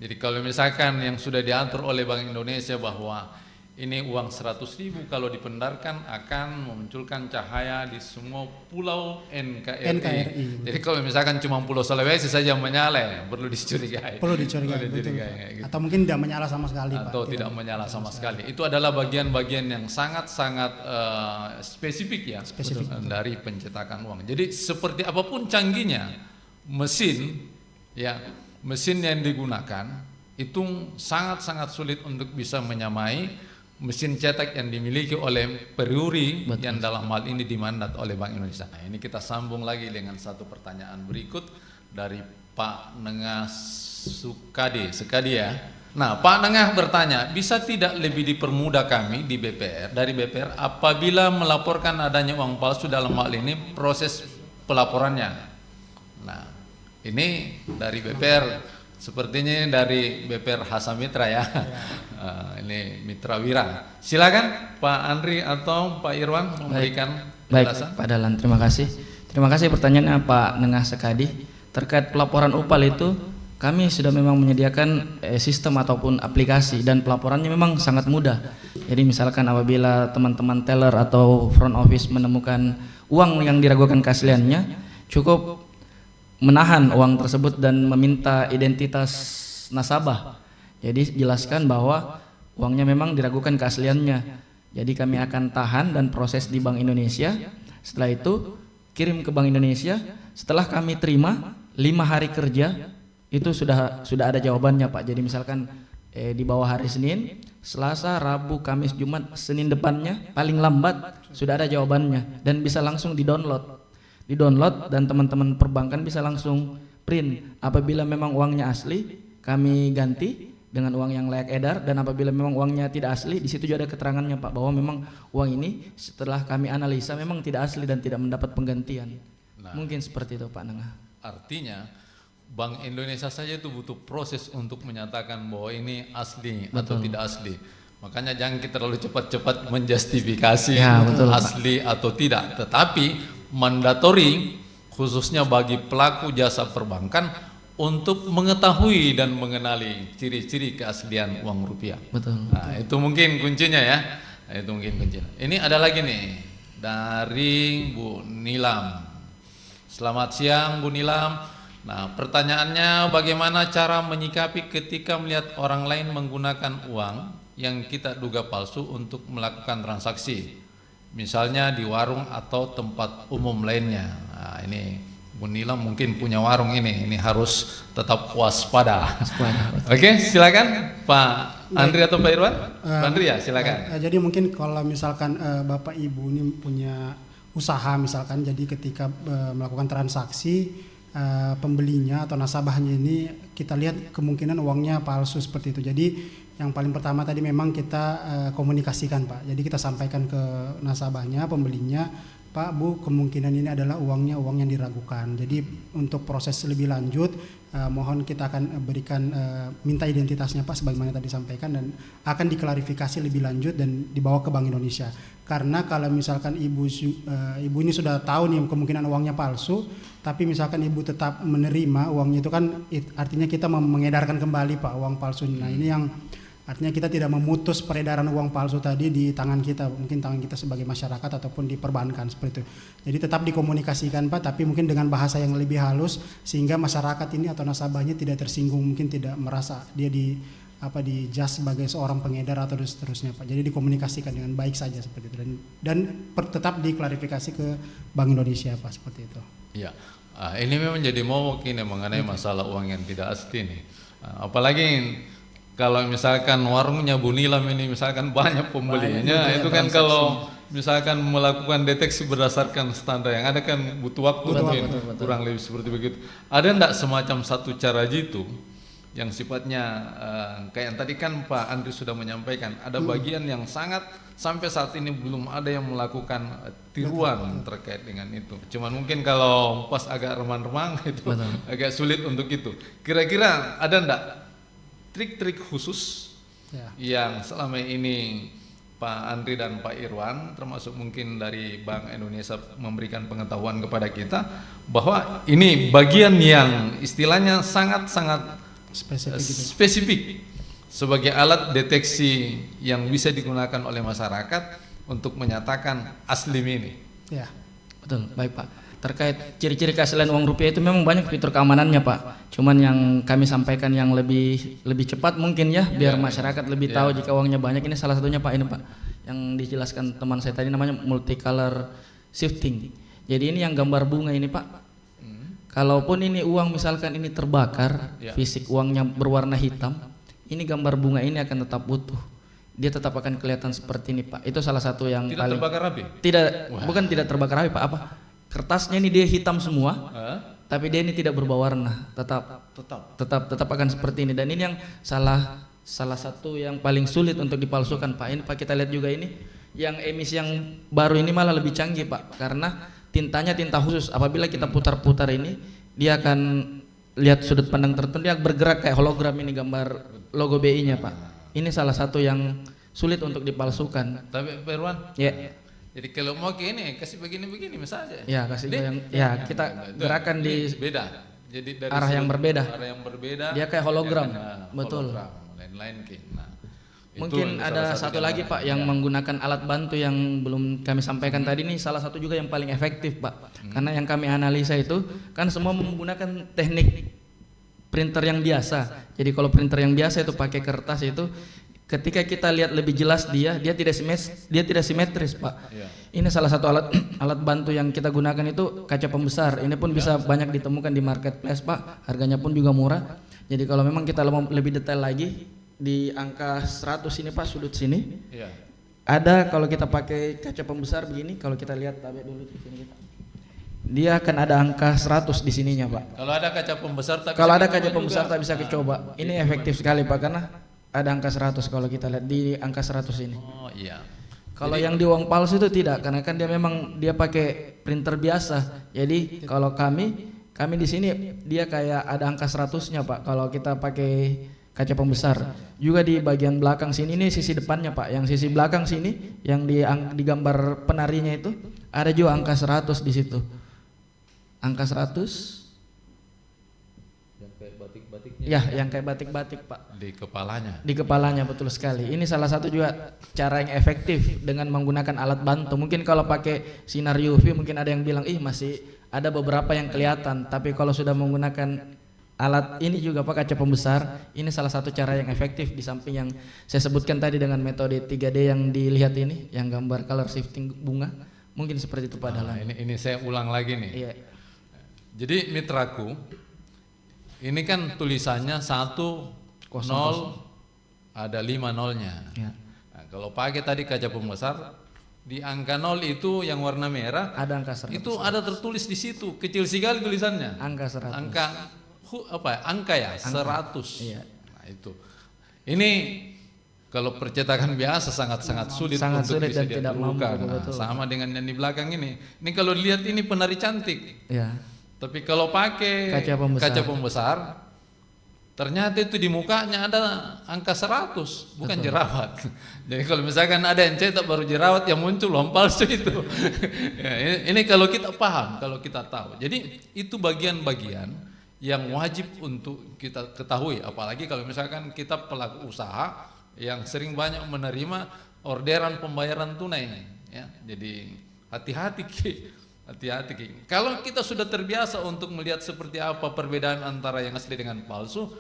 Jadi kalau misalkan yang sudah diatur oleh Bank Indonesia bahwa ini uang 100.000 kalau dipendarkan akan memunculkan cahaya di semua pulau NKRI. Jadi kalau misalkan cuma Pulau Sulawesi saja menyala, perlu dicurigai. Betul. Gitu. Atau mungkin tidak menyala sama sekali atau Pak. tidak menyala sama sekali. Itu adalah bagian-bagian yang sangat-sangat spesifik ya, dari pencetakan uang. Jadi seperti apapun canggihnya mesin yang digunakan itu sangat-sangat sulit untuk bisa menyamai mesin cetak yang dimiliki oleh Peruri yang dalam hal ini dimandat oleh Bank Indonesia. Nah, ini kita sambung lagi dengan satu pertanyaan berikut dari Pak Nengah Sekadi ya. Nah, Pak Nengah bertanya, bisa tidak lebih dipermudah kami di dari BPR apabila melaporkan adanya uang palsu dalam hal ini proses pelaporannya. Nah, ini dari BPR. Sepertinya dari BPR Hasa Mitra ya. Ini Mitra Wira. Silakan Pak Andri atau Pak Irwan memberikan penjelasan. Baik, Pak Dahlan, terima kasih. Terima kasih pertanyaannya Pak Nengah Sekadi. Terkait pelaporan UPAL itu, kami sudah memang menyediakan sistem ataupun aplikasi dan pelaporannya memang sangat mudah. Jadi misalkan apabila teman-teman teller atau front office menemukan uang yang diragukan keasliannya, cukup menahan uang tersebut dan meminta identitas nasabah. Jadi jelaskan bahwa uangnya memang diragukan keasliannya. Jadi kami akan tahan dan proses di Bank Indonesia. Setelah itu kirim ke Bank Indonesia. Setelah kami terima 5 hari kerja itu sudah ada jawabannya Pak. Jadi misalkan di bawah hari Senin, Selasa, Rabu, Kamis, Jumat, Senin depannya paling lambat sudah ada jawabannya dan bisa langsung di-download dan teman-teman perbankan bisa langsung print. Apabila memang uangnya asli, kami ganti dengan uang yang layak edar, dan apabila memang uangnya tidak asli, di situ juga ada keterangannya Pak bahwa memang uang ini setelah kami analisa memang tidak asli dan tidak mendapat penggantian. Mungkin seperti itu Pak Nengah. Artinya Bank Indonesia saja itu butuh proses untuk menyatakan bahwa ini asli atau tidak asli. Makanya jangan kita terlalu cepat-cepat menjustifikasi asli atau tidak. Tetapi mandatory khususnya bagi pelaku jasa perbankan untuk mengetahui dan mengenali ciri-ciri keaslian uang rupiah. Betul. Nah, itu mungkin kuncinya ya. Ini ada lagi nih dari Bu Nilam. Selamat siang Bu Nilam. Nah, pertanyaannya bagaimana cara menyikapi ketika melihat orang lain menggunakan uang yang kita duga palsu untuk melakukan transaksi, misalnya di warung atau tempat umum lainnya. Nah, ini Bu Nilam mungkin punya warung ini harus tetap waspada. Oke, silakan Pak Andri atau Pak Irwan. Pak Andri ya, silakan. Jadi mungkin kalau misalkan Bapak Ibu ini punya usaha misalkan, jadi ketika melakukan transaksi pembelinya atau nasabahnya ini kita lihat kemungkinan uangnya palsu seperti itu. Jadi yang paling pertama tadi memang kita komunikasikan Pak. Jadi kita sampaikan ke nasabahnya, pembelinya Pak Bu, kemungkinan ini adalah uang yang diragukan. Jadi untuk proses lebih lanjut mohon kita akan berikan minta identitasnya Pak sebagaimana tadi disampaikan, dan akan diklarifikasi lebih lanjut dan dibawa ke Bank Indonesia. Karena kalau misalkan ibu ini sudah tahu nih kemungkinan uangnya palsu, tapi misalkan ibu tetap menerima uangnya, itu kan artinya kita mengedarkan kembali Pak uang palsu. Nah ini yang artinya kita tidak memutus peredaran uang palsu tadi di tangan kita, mungkin tangan kita sebagai masyarakat ataupun di perbankan seperti itu. Jadi tetap dikomunikasikan Pak, tapi mungkin dengan bahasa yang lebih halus sehingga masyarakat ini atau nasabahnya tidak tersinggung, mungkin tidak merasa dia dijudge sebagai seorang pengedar atau seterusnya Pak. Jadi dikomunikasikan dengan baik saja seperti itu, dan tetap diklarifikasi ke Bank Indonesia Pak seperti itu. Ya, ini memang jadi momok ini mengenai masalah uang yang tidak asli nih. Apalagi kalau misalkan warungnya Bu Nilam ini misalkan banyak pembelinya, itu kan kalau misalkan melakukan deteksi berdasarkan standar yang ada kan butuh waktu, betul. Kurang lebih seperti begitu. Ada enggak semacam satu cara jitu yang sifatnya kayak yang tadi kan Pak Andri sudah menyampaikan, ada bagian yang sangat sampai saat ini belum ada yang melakukan tiruan terkait dengan itu. Cuman mungkin kalau pas agak remang-remang itu agak sulit untuk itu. Kira-kira ada enggak trik-trik khusus yang selama ini Pak Andri dan Pak Irwan termasuk mungkin dari Bank Indonesia memberikan pengetahuan kepada kita bahwa ini bagian yang istilahnya sangat-sangat spesifik sebagai alat deteksi yang bisa digunakan oleh masyarakat untuk menyatakan asli ini. Ya, betul, baik Pak. Terkait ciri-ciri keaslian uang rupiah itu memang banyak fitur keamanannya Pak. Cuman yang kami sampaikan yang lebih cepat mungkin ya, biar masyarakat lebih tahu jika uangnya banyak. Ini salah satunya Pak, ini Pak, yang dijelaskan teman saya tadi namanya multicolor shifting. Jadi ini yang gambar bunga ini Pak. Kalaupun ini uang misalkan ini terbakar, fisik uangnya berwarna hitam, ini gambar bunga ini akan tetap utuh. Dia tetap akan kelihatan seperti ini Pak. Itu salah satu yang tidak paling terbakar api. Bukan tidak terbakar api Pak, apa? Kertasnya ini dia hitam semua, tapi dia ini tidak berubah warna, tetap akan seperti ini. Dan ini yang salah satu yang paling sulit untuk dipalsukan Pak. Ini Pak, kita lihat juga ini yang emisi yang baru ini malah lebih canggih Pak, karena tintanya tinta khusus. Apabila kita putar-putar ini, dia akan lihat sudut pandang tertentu, dia bergerak kayak hologram. Ini gambar logo BI-nya Pak. Ini salah satu yang sulit untuk dipalsukan. Tapi Pak Irwan, jadi kalau mau ke ini kasih begini misalnya. Ya, kasih yang kita gerakan di beda. Jadi dari arah yang berbeda. Dia kayak hologram. Betul. Lain-lain nah, mungkin ada satu lagi Pak yang menggunakan alat bantu yang belum kami sampaikan tadi, ini salah satu juga yang paling efektif Pak. Karena yang kami analisa itu kan semua menggunakan teknik printer yang biasa. Jadi kalau printer yang biasa itu pakai kertas itu, ketika kita lihat lebih jelas dia tidak simetris Pak. Ini salah satu alat bantu yang kita gunakan itu kaca pembesar. Ini pun bisa banyak ditemukan di marketplace Pak. Harganya pun juga murah. Jadi kalau memang kita lebih detail lagi di angka 100 ini Pak, sudut sini. Ada kalau kita pakai kaca pembesar begini, kalau kita lihat tabel dulu di sini kita. Dia akan ada angka 100 di sininya Pak. Kalau ada kaca pembesar tak bisa dicoba. Ini efektif sekali Pak, karena ada angka 100 kalau kita lihat di angka 100 ini. Oh iya. Kalau yang di uang palsu itu tidak, karena kan dia pakai printer biasa. Jadi kalau kami di sini dia kayak ada angka 100-nya Pak. Kalau kita pakai kaca pembesar. Juga di bagian belakang sini, ini sisi depannya Pak. Yang sisi belakang sini yang di gambar penarinya itu ada juga angka 100 di situ. Angka 100. Ya, yang kayak batik-batik Pak. Di kepalanya. Di kepalanya, betul sekali. Ini salah satu juga cara yang efektif dengan menggunakan alat bantu. Mungkin kalau pakai sinar UV mungkin ada yang bilang, masih ada beberapa yang kelihatan. Tapi kalau sudah menggunakan alat ini juga Pak, kaca pembesar, ini salah satu cara yang efektif di samping yang saya sebutkan tadi dengan metode 3D yang dilihat ini, yang gambar color shifting bunga. Mungkin seperti itu Pak dalam. Ini saya ulang lagi nih. Iya. Jadi mitraku, ini kan tulisannya 1, 0, ada 5 nolnya. Nah, kalau pakai tadi kaca pembesar, di angka 0 itu yang warna merah, ada angka 100. Itu ada tertulis di situ, kecil sekali tulisannya. Angka 100. Angka ya, 100. Iya. Nah itu. Ini Kalau percetakan biasa sangat-sangat sulit Sangat untuk sulit bisa dan tidak mampu, dilakukan. Nah, betul. sama dengan yang di belakang ini. Ini kalau lihat ini penari cantik. Ya. Tapi kalau pakai Kaca pembesar. pembesar, ternyata itu di mukanya ada angka 100, bukan jerawat. Jadi kalau misalkan ada yang cetak baru jerawat, yang muncul uang palsu itu. Ya, ini kalau kita paham, kalau kita tahu. Jadi itu bagian-bagian yang wajib untuk kita ketahui. Apalagi kalau misalkan kita pelaku usaha yang sering banyak menerima orderan pembayaran tunai. Ya, jadi hati-hati Ki. Hati-hati Ki. Kalau kita sudah terbiasa untuk melihat seperti apa perbedaan antara yang asli dengan palsu,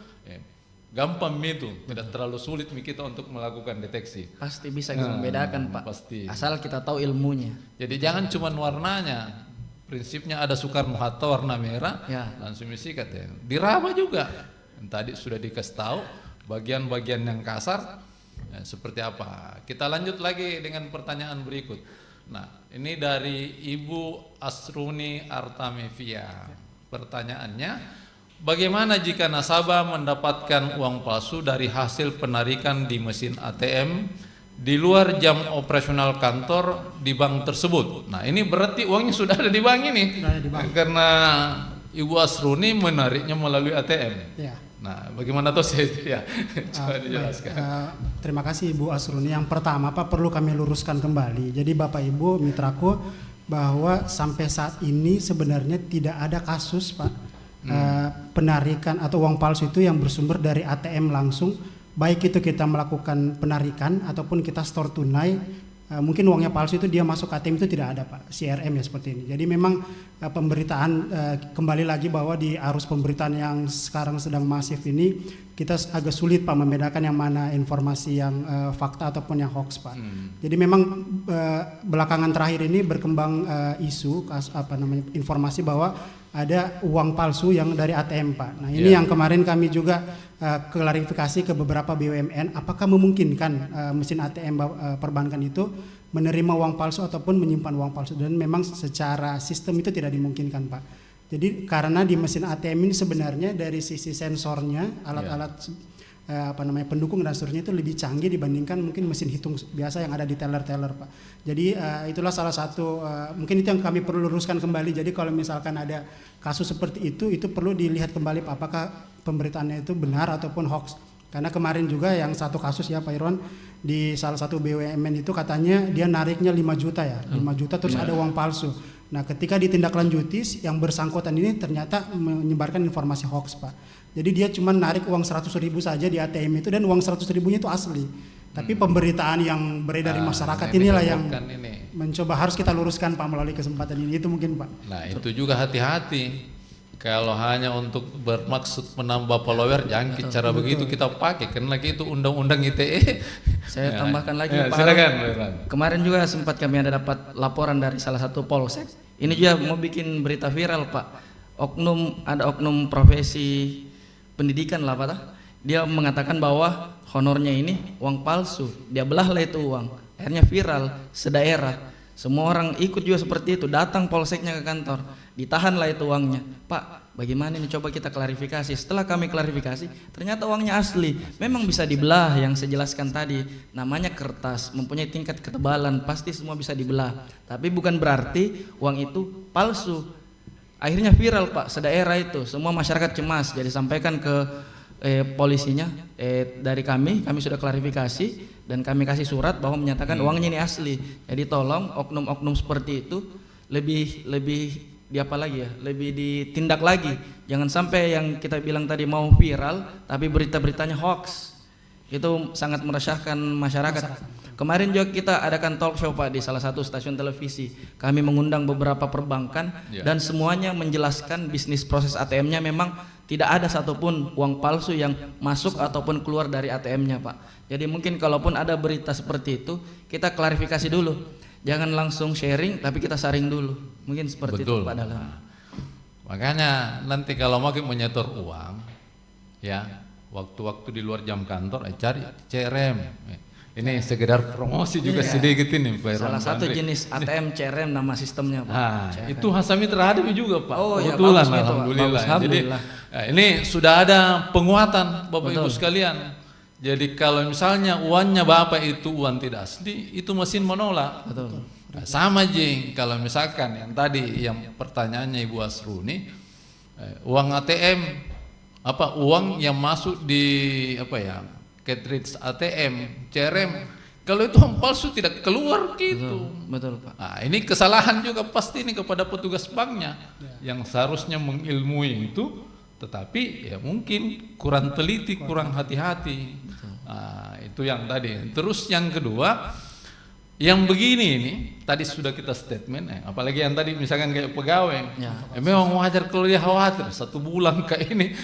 gampang itu, tidak terlalu sulit kita untuk melakukan deteksi. Pasti bisa kita membedakan Pak. Pasti. Asal kita tahu ilmunya. Jadi jangan cuma warnanya. Prinsipnya ada Soekarno Hatta warna merah, Ya. langsung disikat ya. Diraba juga. Tadi sudah dikasih tahu bagian-bagian yang kasar seperti apa. Kita lanjut lagi dengan pertanyaan berikut. Nah, ini dari Ibu Asruni Artamevia. Pertanyaannya, bagaimana jika nasabah mendapatkan uang palsu dari hasil penarikan di mesin ATM di luar jam operasional kantor di bank tersebut? Nah, ini berarti uangnya sudah ada di bank ini. Sudah ada di bank. Karena Ibu Asruni menariknya melalui ATM. Ya. Nah, bagaimana tuh sih? Ya, coba Baik, dijelaskan. terima kasih Ibu Asruni. Yang pertama Pak, perlu kami luruskan kembali. Jadi Bapak Ibu mitraku, bahwa sampai saat ini sebenarnya tidak ada kasus Pak penarikan atau uang palsu itu yang bersumber dari ATM langsung. Baik itu kita melakukan penarikan ataupun kita store tunai, mungkin uangnya palsu itu dia masuk ATM itu tidak ada Pak, CRM ya seperti ini. Jadi memang pemberitaan kembali lagi bahwa di arus pemberitaan yang sekarang sedang masif ini kita agak sulit Pak membedakan yang mana informasi yang fakta ataupun yang hoax Pak. Jadi memang belakangan terakhir ini berkembang isu informasi bahwa ada uang palsu yang dari ATM Pak. Nah ini yang kemarin kami juga klarifikasi ke beberapa BUMN, apakah memungkinkan mesin ATM perbankan itu menerima uang palsu ataupun menyimpan uang palsu, dan memang secara sistem itu tidak dimungkinkan Pak. Jadi karena di mesin ATM ini sebenarnya dari sisi sensornya, alat-alat pendukung dan seterusnya itu lebih canggih dibandingkan mungkin mesin hitung biasa yang ada di teller-teller Pak. Jadi itulah salah satu mungkin itu yang kami perlu luruskan kembali. Jadi kalau misalkan ada kasus seperti itu perlu dilihat kembali Pak, apakah pemberitaannya itu benar ataupun hoax. Karena kemarin juga yang satu kasus ya Pak Irwan, di salah satu BUMN itu katanya dia nariknya 5 juta ya, 5 juta terus ada uang palsu. Nah ketika ditindaklanjuti yang bersangkutan ini ternyata menyebarkan informasi hoax Pak. Jadi dia cuma narik uang 100.000 saja di ATM itu, dan uang 100.000 itu asli. Tapi pemberitaan yang beredar di masyarakat inilah yang mencoba harus kita luruskan Pak melalui kesempatan ini. Itu mungkin Pak. Nah itu juga hati-hati. Kalau hanya untuk bermaksud menambah follower, jangan cara begitu kita pakai. Karena lagi itu undang-undang ITE. Saya tambahkan lagi Pak. Silakan. Kemarin juga sempat kami ada dapat laporan dari salah satu polsek. Ini juga mau bikin berita viral Pak. Ada oknum profesi pendidikan lah Pak. Dia mengatakan bahwa honornya ini uang palsu. Dia belahlah itu uang. Akhirnya viral sedaerah. Semua orang ikut juga seperti itu. Datang polseknya ke kantor. Ditahanlah itu uangnya. Pak, bagaimana ini, coba kita klarifikasi. Setelah kami klarifikasi, ternyata uangnya asli. Memang bisa dibelah yang saya jelaskan tadi. Namanya kertas, mempunyai tingkat ketebalan, pasti semua bisa dibelah. Tapi bukan berarti uang itu palsu. Akhirnya viral Pak, sedaerah itu. Semua masyarakat cemas. Jadi sampaikan ke polisinya, dari kami sudah klarifikasi dan kami kasih surat bahwa menyatakan uangnya ini asli. Jadi tolong oknum-oknum seperti itu lebih lebih ditindak lagi. Jangan sampai yang kita bilang tadi mau viral tapi berita-beritanya hoax. Itu sangat meresahkan masyarakat. Kemarin juga kita adakan talk show Pak di salah satu stasiun televisi. Kami mengundang beberapa perbankan dan semuanya menjelaskan bisnis proses ATM-nya memang tidak ada satupun uang palsu yang masuk ataupun keluar dari ATM-nya Pak. Jadi mungkin kalaupun ada berita seperti itu, kita klarifikasi dulu. Jangan langsung sharing tapi kita saring dulu. Mungkin seperti itu Pak Dalam. Makanya nanti kalau mau menyetor uang ya, waktu-waktu di luar jam kantor cari CRM. Ini sekedar promosi juga sedikit ini Pak Irwan. Salah satu jenis ATM CRM nama sistemnya Pak. Nah, itu Hasami terhadap juga Pak. Oh ya, kebetulan bagus, alhamdulillah. bagus, alhamdulillah. Jadi ini sudah ada penguatan Bapak Ibu sekalian. Jadi kalau misalnya uangnya Bapak itu uang tidak asli, itu mesin menolak. Betul. Nah, sama Jing, kalau misalkan yang tadi yang pertanyaannya Ibu Asruni, uang ATM, uang yang masuk di cartridge ATM, CRM, kalau itu uang palsu tidak keluar gitu. Betul, Pak. Nah, ini kesalahan juga pasti ini kepada petugas banknya yang seharusnya mengilmui itu, tetapi ya mungkin kurang teliti, kurang hati-hati. Nah, itu yang tadi. Terus yang kedua, yang begini ini tadi sudah kita statement, apalagi yang tadi misalkan kayak pegawai, memang wajar kalau dia khawatir 1 bulan kayak ini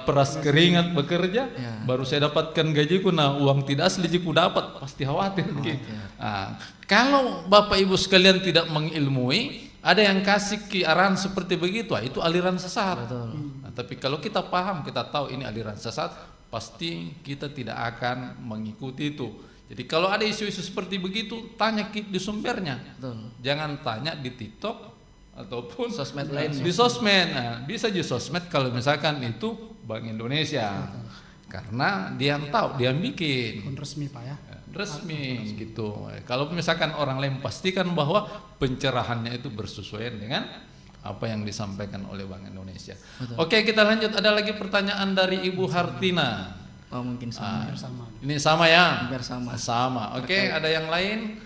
peras keringat bekerja, baru saya dapatkan gajiku, nah uang tidak asli jiku dapat, pasti khawatir. Gitu. Nah, kalau Bapak Ibu sekalian tidak mengilmui, ada yang kasih arahan seperti begitu, itu aliran sesat. Nah, tapi kalau kita paham, kita tahu ini aliran sesat, pasti kita tidak akan mengikuti itu. Jadi kalau ada isu-isu seperti begitu, tanya di sumbernya. Jangan tanya di TikTok ataupun sosmed lain. Di sosmed. Nah, bisa di sosmed kalau misalkan itu Bank Indonesia. Karena dia yang tahu, dia yang bikin. Resmi Pak ya. Resmi gitu. Kalau misalkan orang lain, pastikan bahwa pencerahannya itu bersesuaian dengan apa yang disampaikan oleh Bank Indonesia. Oke, kita lanjut. Ada lagi pertanyaan dari Ibu Hartina. Oh, mungkin sama. Ini sama ya? Hampir sama. Sama. Oke, ada yang lain?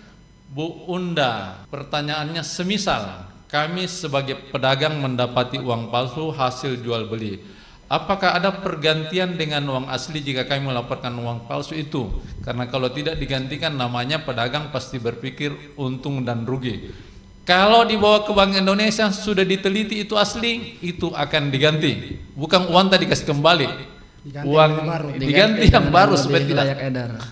Bu Unda, pertanyaannya semisal kami sebagai pedagang mendapati uang palsu hasil jual beli, apakah ada pergantian dengan uang asli jika kami melaporkan uang palsu itu? Karena kalau tidak digantikan, namanya pedagang pasti berpikir untung dan rugi. Kalau dibawa ke Bank Indonesia sudah diteliti itu asli, itu akan diganti. Bukan uang tadi kasih kembali. Diganti yang baru supaya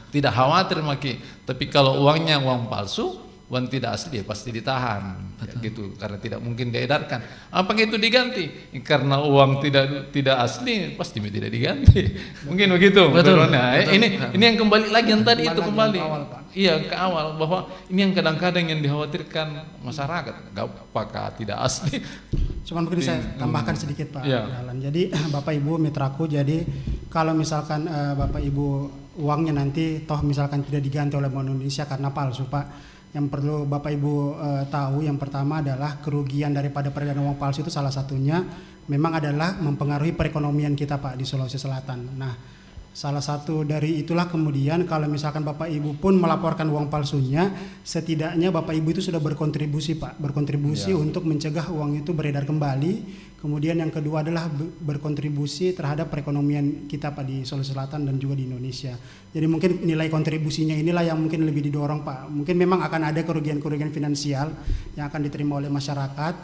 tidak khawatir Maki. Tapi kalau uangnya uang palsu, uang tidak asli, ya pasti ditahan. Ya, gitu, karena tidak mungkin diedarkan. Apakah itu diganti? Karena uang tidak asli, pasti tidak diganti. Mungkin begitu. Betul. Nah, betul. Ini yang kembali lagi yang tadi itu kembali. Awal, Pak. Iya, ke awal, bahwa ini yang kadang-kadang yang dikhawatirkan masyarakat. Apakah tidak asli? Cuman mungkin saya tambahkan sedikit Pak. Ya. Jadi Bapak Ibu mitraku, jadi kalau misalkan Bapak Ibu uangnya nanti toh misalkan tidak diganti oleh Bank Indonesia karena palsu Pak, yang perlu Bapak Ibu tahu yang pertama adalah kerugian daripada peredaran uang palsu itu salah satunya memang adalah mempengaruhi perekonomian kita Pak di Sulawesi Selatan. Nah, salah satu dari itulah kemudian kalau misalkan Bapak Ibu pun melaporkan uang palsunya, setidaknya Bapak Ibu itu sudah berkontribusi Pak, untuk mencegah uang itu beredar kembali. Kemudian yang kedua adalah berkontribusi terhadap perekonomian kita Pak di Sulawesi Selatan dan juga di Indonesia. Jadi mungkin nilai kontribusinya inilah yang mungkin lebih didorong Pak. Mungkin memang akan ada kerugian-kerugian finansial yang akan diterima oleh masyarakat,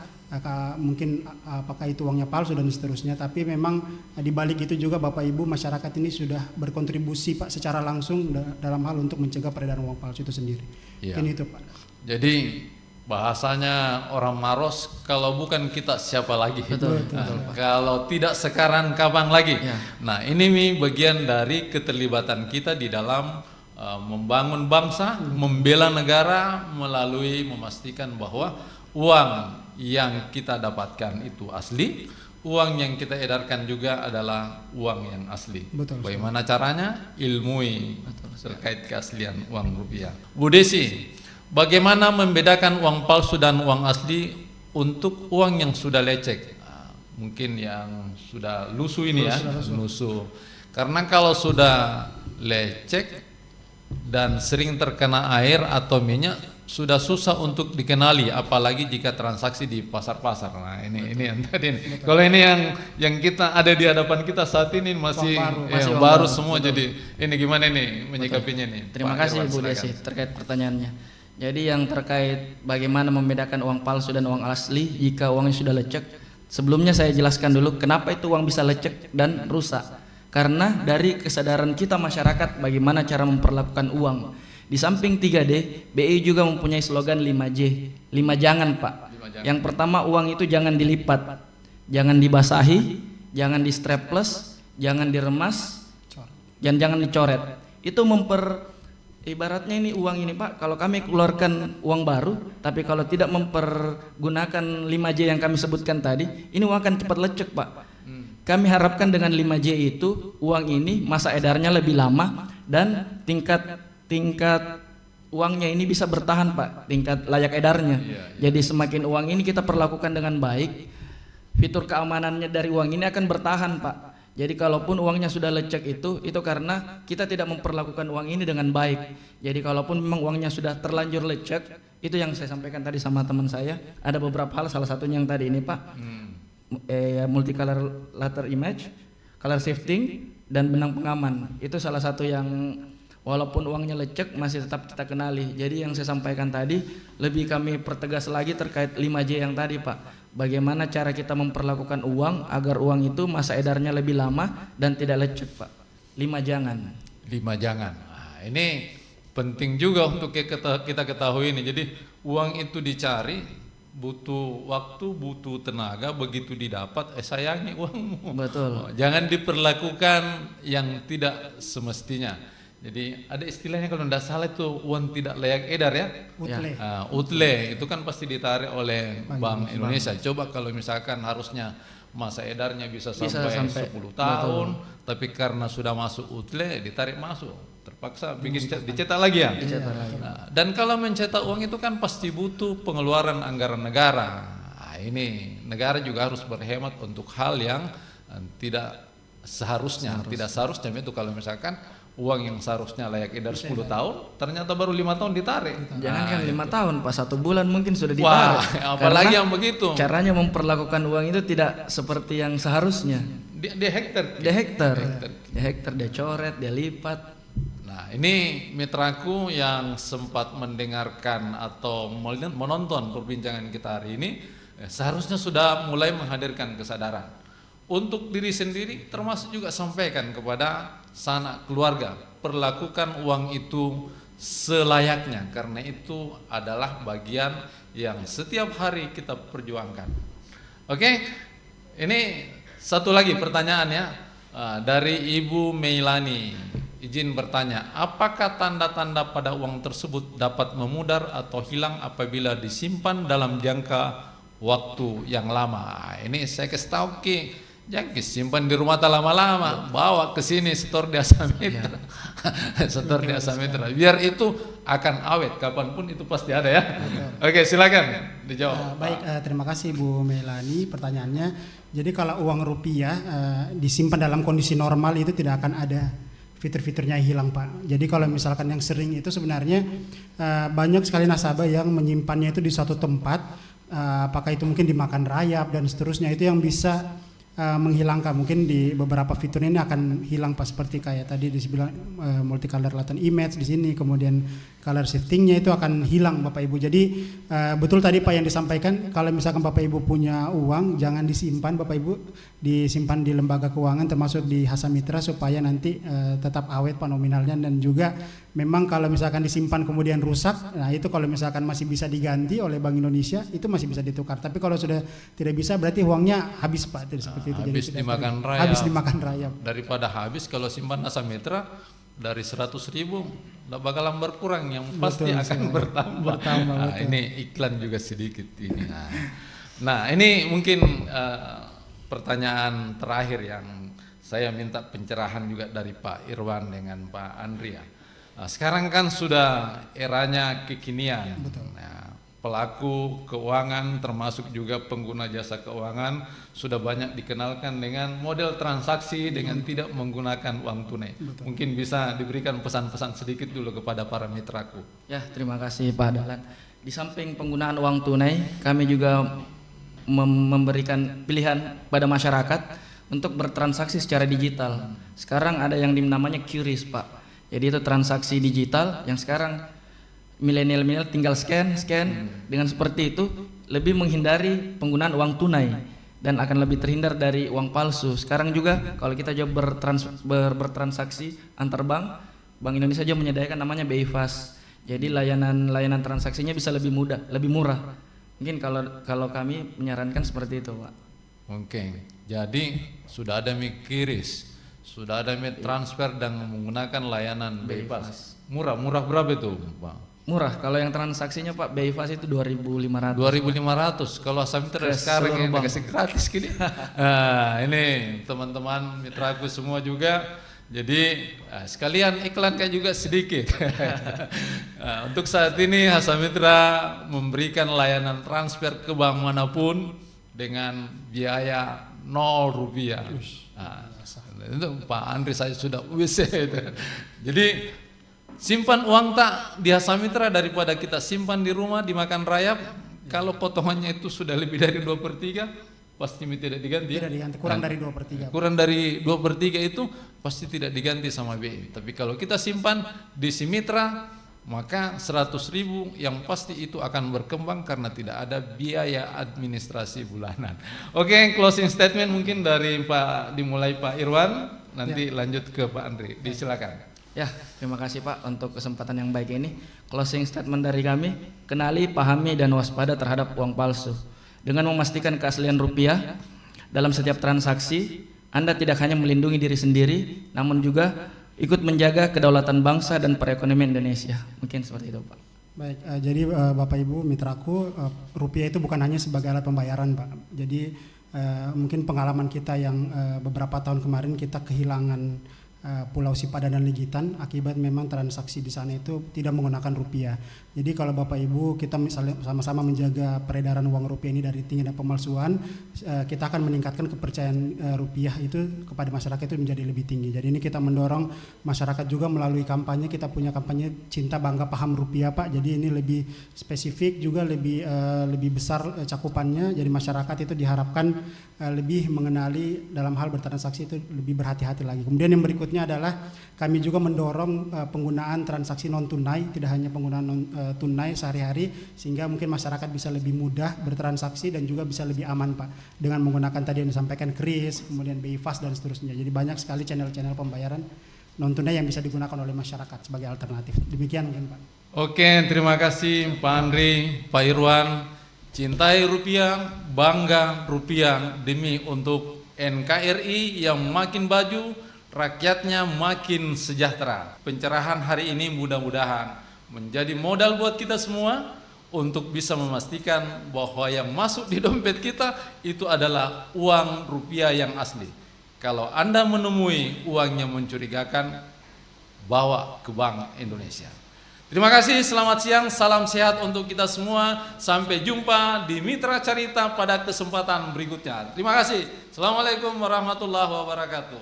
mungkin apakah itu uangnya palsu dan seterusnya, tapi memang di balik itu juga Bapak Ibu masyarakat ini sudah berkontribusi Pak secara langsung dalam hal untuk mencegah peredaran uang palsu itu sendiri. Ya. Mungkin itu Pak. Jadi bahasanya orang Maros, kalau bukan kita siapa lagi? Betul. Kalau tidak sekarang kapan lagi? Ya. Nah, ini bagian dari keterlibatan kita di dalam membangun bangsa, membela negara melalui memastikan bahwa uang yang kita dapatkan itu asli, uang yang kita edarkan juga adalah uang yang asli. Betul. Bagaimana caranya? Ilmui terkait keaslian uang rupiah. Bu Desi, bagaimana membedakan uang palsu dan uang asli untuk uang yang sudah lecek? Mungkin yang sudah lusuh ini lusuh. Karena kalau sudah lecek dan sering terkena air atau minyak, sudah susah untuk dikenali, apalagi jika transaksi di pasar-pasar. Nah, ini yang tadi. Kalau ini yang kita ada di hadapan kita saat ini masih baru semua. Jadi ini gimana nih menyikapinya nih? Terima kasih Bu Desi terkait pertanyaannya. Jadi yang terkait bagaimana membedakan uang palsu dan uang asli jika uangnya sudah lecek, sebelumnya saya jelaskan dulu kenapa itu uang bisa lecek dan rusak. Karena dari kesadaran kita masyarakat bagaimana cara memperlakukan uang. Di samping 3D, BI juga mempunyai slogan 5J, 5 jangan Pak. Yang pertama, uang itu jangan dilipat, jangan dibasahi, jangan di strapless, jangan diremas, dan jangan dicoret. Itu ibaratnya ini uang ini Pak, kalau kami keluarkan uang baru, tapi kalau tidak mempergunakan 5J yang kami sebutkan tadi, ini uang akan cepat lecek Pak. kami harapkan dengan 5J itu uang ini masa edarnya lebih lama dan tingkat uangnya ini bisa bertahan Pak, tingkat layak edarnya. Jadi semakin uang ini kita perlakukan dengan baik, fitur keamanannya dari uang ini akan bertahan Pak. Jadi kalaupun uangnya sudah lecek itu karena kita tidak memperlakukan uang ini dengan baik. Jadi kalaupun memang uangnya sudah terlanjur lecek, itu yang saya sampaikan tadi sama teman saya, ada beberapa hal, salah satunya yang tadi ini Pak, multicolor letter image, color shifting, dan benang pengaman. Itu salah satu yang walaupun uangnya lecek masih tetap kita kenali. Jadi yang saya sampaikan tadi lebih kami pertegas lagi terkait 5J yang tadi Pak. Bagaimana cara kita memperlakukan uang agar uang itu masa edarnya lebih lama dan tidak lecek Pak. 5 jangan. 5 jangan. Nah, ini penting juga untuk kita ketahui ini. Jadi uang itu dicari, butuh waktu, butuh tenaga, begitu didapat sayangi uangmu. Betul. Jangan diperlakukan yang tidak semestinya. Jadi ada istilahnya kalau tidak salah itu uang tidak layak edar ya. Utle. Utle itu kan pasti ditarik oleh Bank Indonesia. Coba kalau misalkan harusnya masa edarnya bisa sampai 10 tahun, tapi karena sudah masuk utle ditarik masuk, terpaksa dicetak lagi ya. Dan kalau mencetak uang itu kan pasti butuh pengeluaran anggaran negara. Nah, ini negara juga harus berhemat untuk hal yang tidak seharusnya itu kalau misalkan uang yang seharusnya layak edar 10 tahun ternyata baru 5 tahun ditarik. Jangan kan 5 tahun, pas 1 bulan mungkin sudah ditarik. Wah, apalagi yang begitu. Caranya memperlakukan uang itu tidak seperti yang seharusnya. Dia hektar. Dia coret, dia lipat. Nah, ini mitraku yang sempat mendengarkan atau menonton perbincangan kita hari ini, seharusnya sudah mulai menghadirkan kesadaran untuk diri sendiri, termasuk juga sampaikan kepada sanak keluarga, perlakukan uang itu selayaknya, karena itu adalah bagian yang setiap hari kita perjuangkan. Oke, ini satu lagi pertanyaannya dari Ibu Meilani. Izin bertanya, apakah tanda-tanda pada uang tersebut dapat memudar atau hilang apabila disimpan dalam jangka waktu yang lama? Ini saya kasih tahu jangan simpan di rumah lama-lama, bawa ke sini setor di Asamitra. Setor di Asamitra, biar itu akan awet, kapanpun itu pasti ada ya. Oke, silakan dijawab. Baik, terima kasih Bu Melani pertanyaannya. Jadi kalau uang rupiah disimpan dalam kondisi normal itu tidak akan ada fitur-fiturnya hilang Pak. Jadi kalau misalkan yang sering itu sebenarnya banyak sekali nasabah yang menyimpannya itu di suatu tempat, apakah itu mungkin dimakan rayap dan seterusnya, itu yang bisa menghilangkan, mungkin di beberapa fitur ini akan hilang Pak, seperti kayak tadi dibilang multicolor latent image di sini, kemudian color shiftingnya itu akan hilang Bapak Ibu. Jadi betul tadi Pak yang disampaikan, kalau misalkan Bapak Ibu punya uang jangan disimpan Bapak Ibu, disimpan di lembaga keuangan termasuk di Hasamitra supaya nanti tetap awet Pak nominalnya, dan juga memang kalau misalkan disimpan kemudian rusak, nah itu kalau misalkan masih bisa diganti oleh Bank Indonesia itu masih bisa ditukar, tapi kalau sudah tidak bisa berarti uangnya habis Pak. Seperti itu. Habis jadi dimakan rayap. Habis dimakan rayap. Daripada habis kalau simpan Asamitra dari 100.000 tidak bakalan berkurang, yang pasti akan bertambah. Nah, ini iklan juga sedikit ini. Nah, ini mungkin pertanyaan terakhir yang saya minta pencerahan juga dari Pak Irwan dengan Pak Andrea. Nah, sekarang kan sudah eranya kekinian. Nah, pelaku keuangan termasuk juga pengguna jasa keuangan sudah banyak dikenalkan dengan model transaksi dengan tidak menggunakan uang tunai. Mungkin bisa diberikan pesan-pesan sedikit dulu kepada para mitraku. Ya, terima kasih Pak Dahlan. Di samping penggunaan uang tunai, kami juga memberikan pilihan pada masyarakat untuk bertransaksi secara digital. Sekarang ada yang namanya QRIS Pak. Jadi itu transaksi digital yang sekarang milenial tinggal scan. Dengan seperti itu lebih menghindari penggunaan uang tunai dan akan lebih terhindar dari uang palsu. Sekarang juga kalau kita coba bertransaksi antar bank, Bank Indonesia juga menyediakan namanya BI Fast. Jadi layanan transaksinya bisa lebih mudah, lebih murah. Mungkin kalau kami menyarankan seperti itu Pak. Oke, jadi sudah ada QRIS, sudah ada transfer dan menggunakan layanan BI Fast. Murah berapa itu Pak? murah. Kalau yang transaksinya Pak BI Fast itu 2.500. 2.500. Kalau Asamitra Ke sekarang seluruh yang bank. dikasih gratis gini. Nah, ini teman-teman mitraku semua juga. Jadi sekalian iklankan juga sedikit. Nah, untuk saat ini Asamitra memberikan layanan transfer ke bank manapun dengan biaya 0 rupiah. Nah, itu Pak Andri saya sudah WC itu. Jadi simpan uang tak di Asamitra daripada kita simpan di rumah dimakan rayap. Kalau potongannya itu sudah lebih dari 2/3 pasti tidak diganti. Tidak diganti, kurang dari 2/3. Kurang dari 2/3 itu pasti tidak diganti sama BI. Tapi kalau kita simpan di Simitra maka 100.000 yang pasti itu akan berkembang karena tidak ada biaya administrasi bulanan. Oke, closing statement mungkin dari dimulai Pak Irwan, nanti lanjut ke Pak Andri. Disilakan. Ya, terima kasih Pak untuk kesempatan yang baik ini. Closing statement dari kami, kenali, pahami, dan waspada terhadap uang palsu. Dengan memastikan keaslian rupiah dalam setiap transaksi, Anda tidak hanya melindungi diri sendiri, namun juga ikut menjaga kedaulatan bangsa dan perekonomian Indonesia. Mungkin seperti itu Pak. Baik, jadi Bapak Ibu mitraku, rupiah itu bukan hanya sebagai alat pembayaran Pak. Jadi mungkin pengalaman kita yang beberapa tahun kemarin kita kehilangan Pulau Sipadan dan Legitan akibat memang transaksi di sana itu tidak menggunakan rupiah. Jadi kalau Bapak Ibu kita misalnya sama-sama menjaga peredaran uang rupiah ini dari tindak pemalsuan, kita akan meningkatkan kepercayaan rupiah itu kepada masyarakat itu menjadi lebih tinggi. Jadi ini kita mendorong masyarakat juga melalui kampanye, kita punya kampanye Cinta Bangga Paham Rupiah Pak. Jadi ini lebih spesifik juga lebih besar cakupannya. Jadi masyarakat itu diharapkan lebih mengenali dalam hal bertransaksi itu lebih berhati-hati lagi. Kemudian yang berikutnya adalah kami juga mendorong penggunaan transaksi non tunai, tidak hanya penggunaan tunai sehari-hari, sehingga mungkin masyarakat bisa lebih mudah bertransaksi dan juga bisa lebih aman Pak dengan menggunakan tadi yang disampaikan KRIS, kemudian BI Fast dan seterusnya. Jadi banyak sekali channel-channel pembayaran non tunai yang bisa digunakan oleh masyarakat sebagai alternatif. Demikian mungkin Pak. Oke, terima kasih Pak Andri, Pak Irwan. Cintai rupiah, bangga rupiah demi untuk NKRI yang makin baju, rakyatnya makin sejahtera. Pencerahan hari ini mudah-mudahan menjadi modal buat kita semua untuk bisa memastikan bahwa yang masuk di dompet kita itu adalah uang rupiah yang asli. Kalau Anda menemui uangnya mencurigakan, bawa ke Bank Indonesia. Terima kasih, selamat siang, salam sehat untuk kita semua. Sampai jumpa di Mitra Carita pada kesempatan berikutnya. Terima kasih. Assalamualaikum warahmatullahi wabarakatuh.